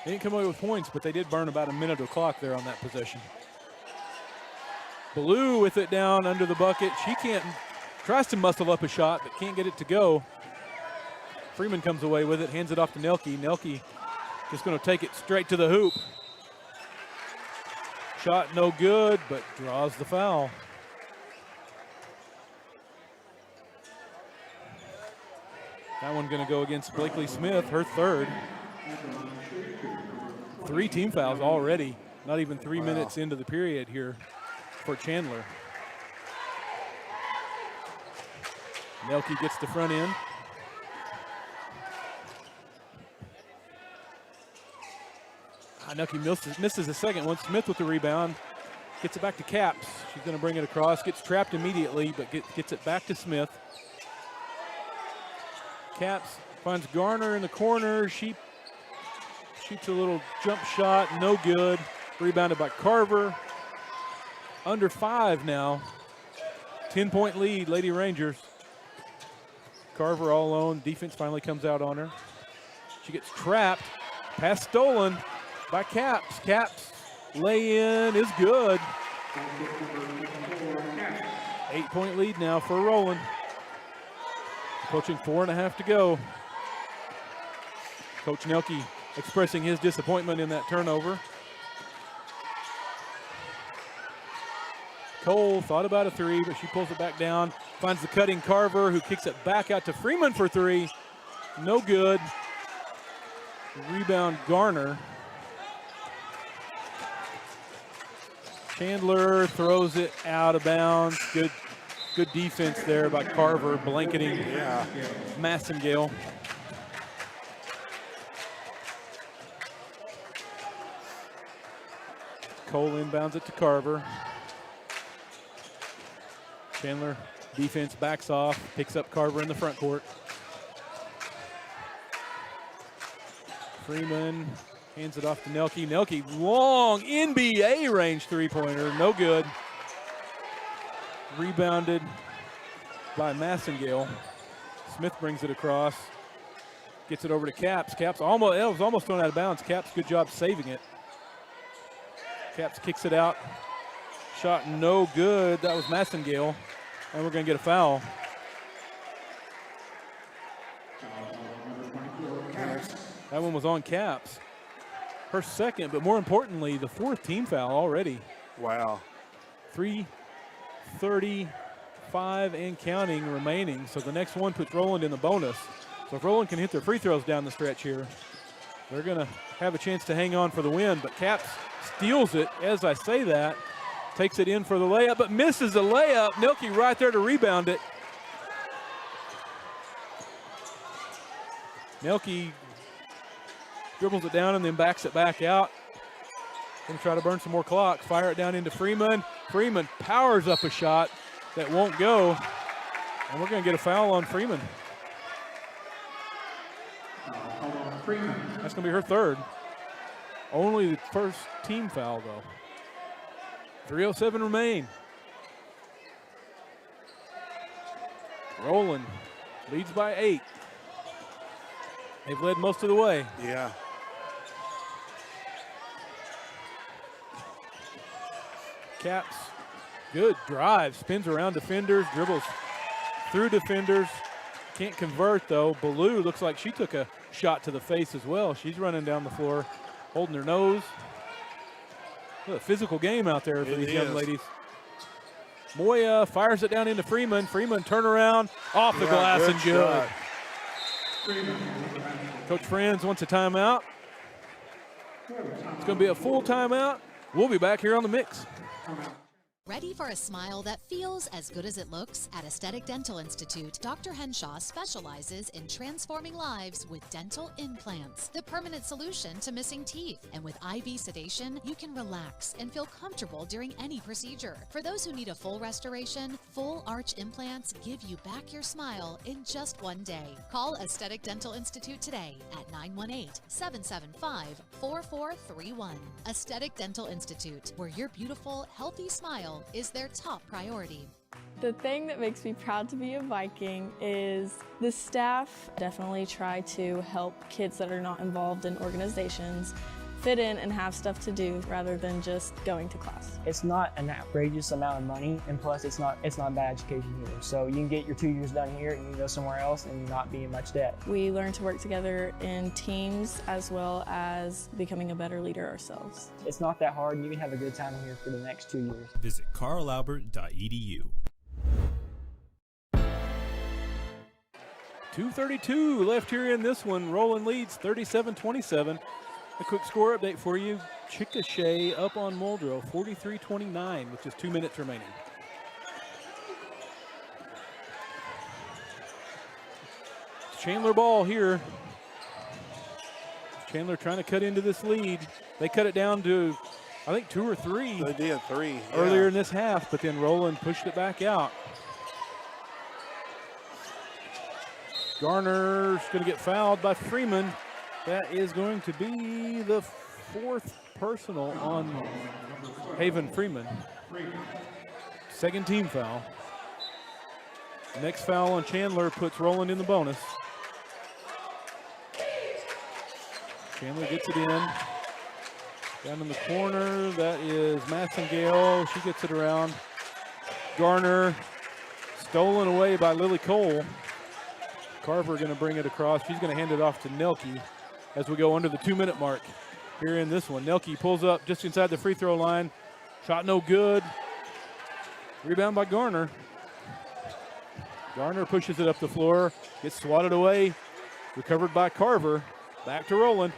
Speaker 6: They didn't come away with points, but they did burn about a minute of clock there on that possession. Blue with it down under the bucket. She tries to muscle up a shot, but can't get it to go. Freeman comes away with it, hands it off to Nelke. Nelke just going to take it straight to the hoop. Shot no good, but draws the foul. That one going to go against Blakely Smith, her third. 3 team fouls already, not even 3 minutes into the period here for Chandler. Nelke gets the front end. Nelke misses the second one. Smith with the rebound. Gets it back to Caps. She's going to bring it across. Gets trapped immediately, but gets it back to Smith. Caps finds Garner in the corner. She shoots a little jump shot. No good. Rebounded by Carver. Under 5 now. 10-point lead, Lady Rangers. Carver all alone. Defense finally comes out on her. She gets trapped. Pass stolen by Caps. Caps lay in is good. 8-point lead now for Roland. Approaching 4.5 to go. Coach Nelke expressing his disappointment in that turnover. Cole thought about a 3, but she pulls it back down. Finds the cutting Carver, who kicks it back out to Freeman for 3. No good. Rebound Garner. Chandler throws it out of bounds. Good defense there by Carver, blanketing Massengale. Cole inbounds it to Carver. Chandler defense backs off, picks up Carver in the front court. Freeman hands it off to Nelke. Nelke, long NBA range 3-pointer, no good. Rebounded by Massengale. Smith brings it across, gets it over to Caps. Caps it was almost thrown out of bounds. Caps, good job saving it. Caps kicks it out. Shot no good. That was Massengale. And we're going to get a foul. That one was on Caps. Her second, but more importantly, the 4th team foul already.
Speaker 7: Wow.
Speaker 6: 3:35 and counting remaining. So the next one puts Roland in the bonus. So if Roland can hit their free throws down the stretch here, they're going to have a chance to hang on for the win. But Caps steals it as I say that. Takes it in for the layup, but misses the layup. Nelke right there to rebound it. Nelke dribbles it down and then backs it back out. Going to try to burn some more clock. Fire it down into Freeman. Freeman powers up a shot that won't go. And we're going to get a foul on Freeman. That's going to be her 3rd. Only the first team foul, though. 3:07 remain. Roland leads by 8. They've led most of the way.
Speaker 7: Yeah.
Speaker 6: Caps, good drive, spins around defenders, dribbles through defenders. Can't convert, though. Ballou looks like she took a shot to the face as well. She's running down the floor, holding her nose. What a physical game out there for these young ladies. Moya fires it down into Freeman. Freeman turnaround off the glass and good. Coach Franz wants a timeout. It's going to be a full timeout. We'll be back here on the mix.
Speaker 8: Ready for a smile that feels as good as it looks? At Aesthetic Dental Institute, Dr. Henshaw specializes in transforming lives with dental implants, the permanent solution to missing teeth. And with IV sedation, you can relax and feel comfortable during any procedure. For those who need a full restoration, full arch implants give you back your smile in just one day. Call Aesthetic Dental Institute today at 918-775-4431. Aesthetic Dental Institute, where your beautiful, healthy smile is their top priority.
Speaker 9: The thing that makes me proud to be a Viking is the staff definitely try to help kids that are not involved in organizations fit in and have stuff to do rather than just going to class.
Speaker 10: It's not an outrageous amount of money, and plus it's not bad education either. So you can get your 2 years done here and you can go somewhere else and not be in much debt.
Speaker 9: We learn to work together in teams as well as becoming a better leader ourselves.
Speaker 10: It's not that hard, and you can have a good time here for the next 2 years.
Speaker 11: Visit carlalbert.edu.
Speaker 6: 2:32 left here in this one. Roland leads 37-27. A quick score update for you. Chickasha up on Muldrow, 43-29, with just 2 minutes remaining. Chandler ball here. Chandler trying to cut into this lead. They cut it down to, I think, 2 or 3.
Speaker 7: They did 3
Speaker 6: earlier in this half, but then Roland pushed it back out. Garner's going to get fouled by Freeman. That is going to be the 4th personal on Haven Freeman. Second team foul. Next foul on Chandler puts Roland in the bonus. Chandler gets it in. Down in the corner, that is Massengale. She gets it around. Garner stolen away by Lily Cole. Carver going to bring it across. She's going to hand it off to Nelke as we go under the 2-minute mark here in this one. Nelke pulls up just inside the free throw line. Shot no good. Rebound by Garner. Garner pushes it up the floor, gets swatted away, recovered by Carver. Back to Roland.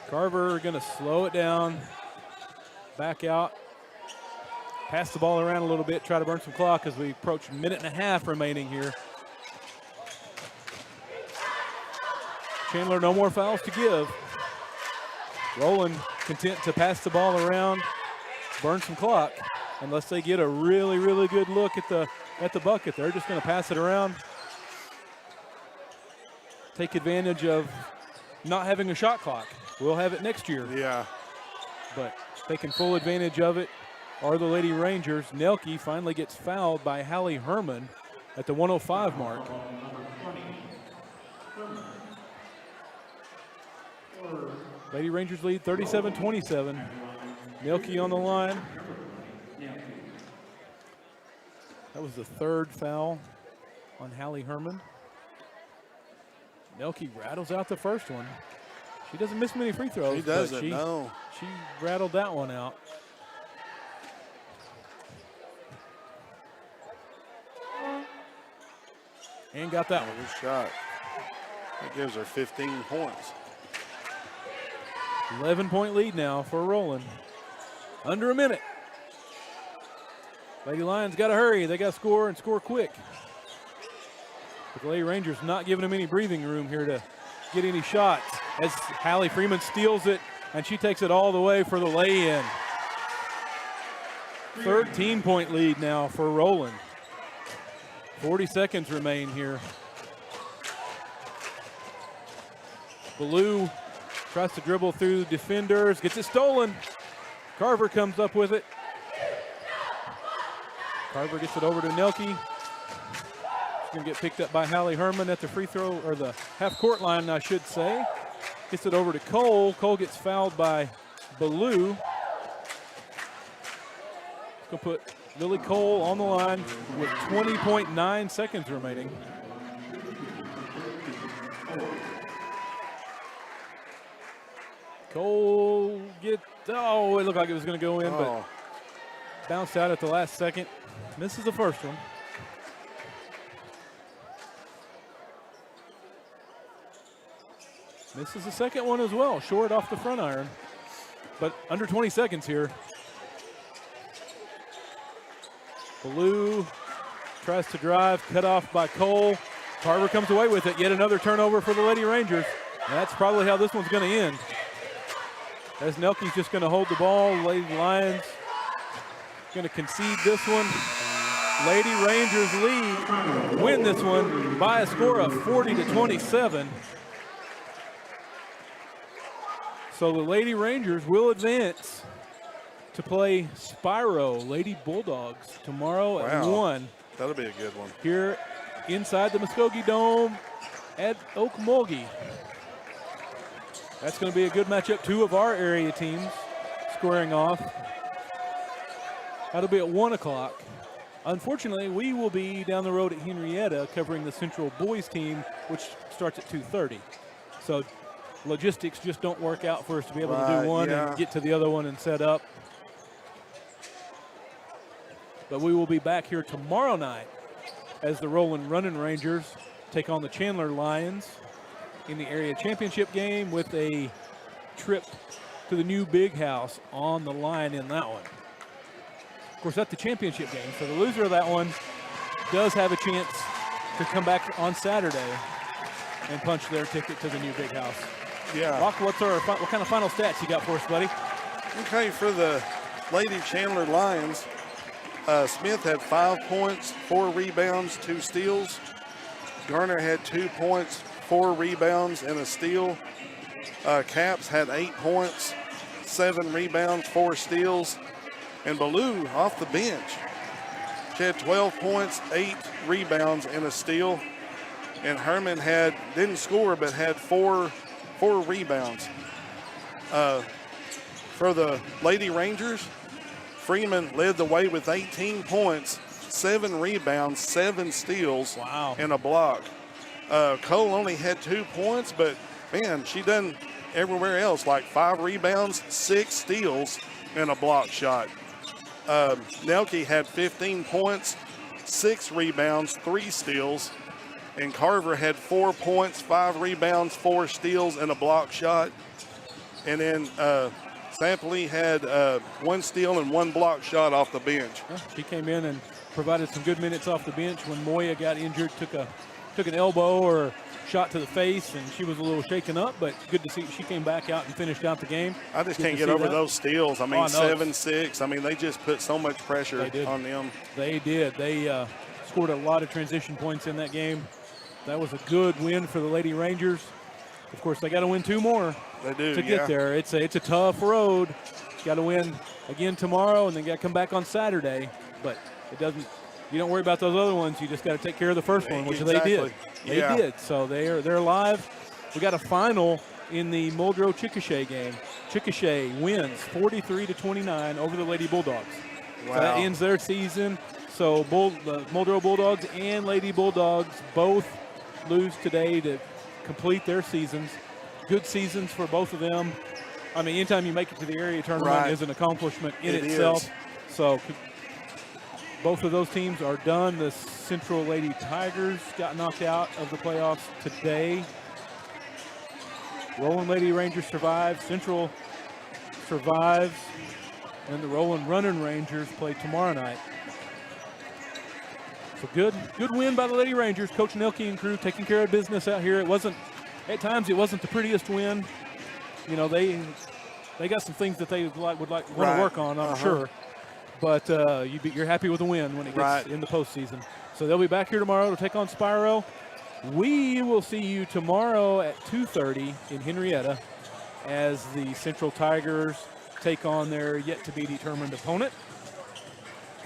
Speaker 6: Carver going to slow it down, back out, pass the ball around a little bit, try to burn some clock as we approach a minute and a half remaining here. Chandler, no more fouls to give. Roland content to pass the ball around, burn some clock, unless they get a really, really good look at the bucket. They're just going to pass it around, take advantage of not having a shot clock. We'll have it next year.
Speaker 7: Yeah.
Speaker 6: But taking full advantage of it are the Lady Rangers. Nelke finally gets fouled by Hallie Herman at the 105 mark. Lady Rangers lead 37-27. Nelke on the line. That was the 3rd foul on Hallie Herman. Nelke rattles out the first one. She doesn't miss many free throws.
Speaker 7: She doesn't, no.
Speaker 6: She rattled that one out. And got that one.
Speaker 7: Good shot. That gives her 15 points.
Speaker 6: 11-point lead now for Roland. Under a minute. Lady Lions got to hurry. They got to score and score quick. But the Lady Rangers not giving them any breathing room here to get any shots as Hallie Freeman steals it, and she takes it all the way for the lay-in. 13-point lead now for Roland. 40 seconds remain here. Ballou tries to dribble through defenders, gets it stolen. Carver comes up with it. Carver gets it over to Nelke. It's going to get picked up by Hallie Herman at the free throw, or the half-court line, I should say. Gets it over to Cole. Cole gets fouled by Ballou. It's going to put Lily Cole on the line with 20.9 seconds remaining. Cole it looked like it was going to go in, but bounced out at the last second. Misses the first one. Misses the second one as well, short off the front iron. But under 20 seconds here. Blue tries to drive, cut off by Cole. Carver comes away with it. Yet another turnover for the Lady Rangers. And that's probably how this one's going to end. As Nelke's just going to hold the ball. Lady Lions going to concede this one. Lady Rangers win this one by a score of 40-27. So the Lady Rangers will advance to play Spyro Lady Bulldogs tomorrow at 1.
Speaker 7: That'll be a good one.
Speaker 6: Here inside the Muskogee Dome at Okmulgee. That's going to be a good matchup. Two of our area teams squaring off. That'll be at 1 o'clock. Unfortunately, we will be down the road at Henrietta covering the Central Boys team, which starts at 2:30. So logistics just don't work out for us to be able to do one and get to the other one and set up. But we will be back here tomorrow night as the Roland Running Rangers take on the Chandler Lions in the area championship game with a trip to the new big house on the line in that one. Of course, that's the championship game, so the loser of that one does have a chance to come back on Saturday and punch their ticket to the new big house.
Speaker 7: Yeah.
Speaker 6: Rock, what kind of final stats you got for us, buddy?
Speaker 7: Okay, for the Lady Chandler Lions, Smith had 5 points, 4 rebounds, 2 steals. Garner had 2 points, 4 rebounds, and a steal. Caps had 8 points, 7 rebounds, 4 steals. And Ballou off the bench. She had 12 points, 8 rebounds, and a steal. And Herman didn't score, but had four rebounds. For the Lady Rangers, Freeman led the way with 18 points, 7 rebounds, 7 steals, and a block. Cole only had 2 points, but man, she done everywhere else, like 5 rebounds, 6 steals, and a block shot. Nelke had 15 points, 6 rebounds, 3 steals, and Carver had 4 points, 5 rebounds, 4 steals, and a block shot. And then Sampley had 1 steal and 1 block shot off the bench.
Speaker 6: Yeah, she came in and provided some good minutes off the bench when Moya got injured, took an elbow or shot to the face, and she was a little shaken up, but good to see she came back out and finished out the game.
Speaker 7: I just can't get over those steals. I mean, 7-6. I mean, they just put so much pressure on them.
Speaker 6: They did. They scored a lot of transition points in that game. That was a good win for the Lady Rangers. Of course, they got to win 2 more to get there. It's a tough road. Got to win again tomorrow, and then got to come back on Saturday. But it doesn't. You don't worry about those other ones. You just got to take care of the first one, which they did. They did. So they're live. We got a final in the Muldrow-Chickasha game. Chickasha wins 43-29 over the Lady Bulldogs.
Speaker 7: Wow.
Speaker 6: So that ends their season. So the Muldrow Bulldogs and Lady Bulldogs both lose today to complete their seasons. Good seasons for both of them. I mean, anytime you make it to the area tournament is an accomplishment in itself. So both of those teams are done. The Central Lady Tigers got knocked out of the playoffs today. Roland Lady Rangers survive. Central survives. And the Roland Running Rangers play tomorrow night. So good win by the Lady Rangers. Coach Nelke and crew taking care of business out here. At times it wasn't the prettiest win. You know, they got some things that they would want to work on, I'm sure. But you're happy with the win when it gets in the postseason. So they'll be back here tomorrow to take on Spyro. We will see you tomorrow at 2:30 in Henrietta as the Central Tigers take on their yet-to-be-determined opponent.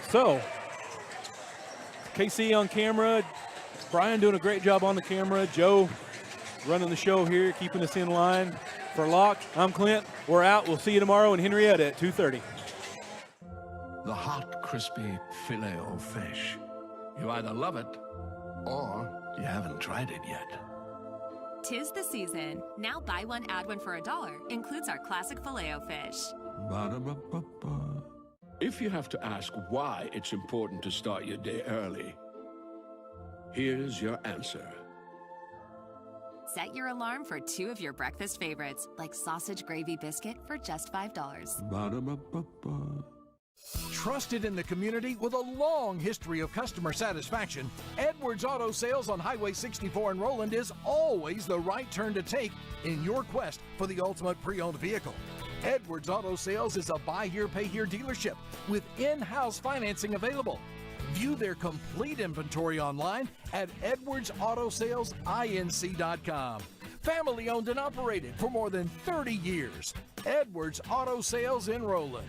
Speaker 6: So, KC on camera, Brian doing a great job on the camera, Joe running the show here, keeping us in line. For Locke, I'm Clint. We're out. We'll see you tomorrow in Henrietta at 2:30.
Speaker 19: The hot, crispy filet o fish. You either love it or you haven't tried it yet.
Speaker 21: 'Tis the season. Now buy one, add one for $1. Includes our classic Filet-O-Fish.
Speaker 19: Ba-da-ba-ba-ba.
Speaker 22: If you have to ask why it's important to start your day early, here's your answer.
Speaker 21: Set your alarm for 2 of your breakfast favorites, like sausage gravy biscuit for just $5.
Speaker 22: Ba-da-ba-ba-ba.
Speaker 3: Trusted in the community with a long history of customer satisfaction, Edwards Auto Sales on Highway 64 in Roland is always the right turn to take in your quest for the ultimate pre-owned vehicle. Edwards Auto Sales is a buy here, pay here dealership with in-house financing available. View their complete inventory online at edwardsautosalesinc.com. Family owned and operated for more than 30 years. Edwards Auto Sales in Roland.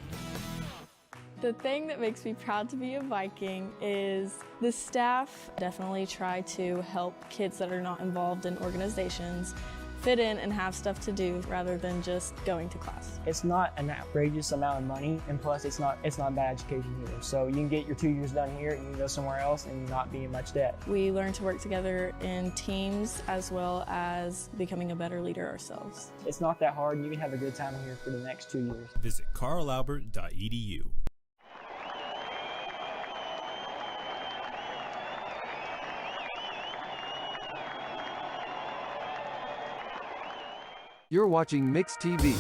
Speaker 9: The thing that makes me proud to be a Viking is the staff definitely try to help kids that are not involved in organizations fit in and have stuff to do rather than just going to class.
Speaker 10: It's not an outrageous amount of money, and plus it's not bad education either. So you can get your 2 years done here and you can go somewhere else and not be in much debt.
Speaker 9: We learn to work together in teams as well as becoming a better leader ourselves.
Speaker 10: It's not that hard, and you can have a good time here for the next 2 years.
Speaker 1: Visit carlalbert.edu.
Speaker 12: You're watching Mix TV.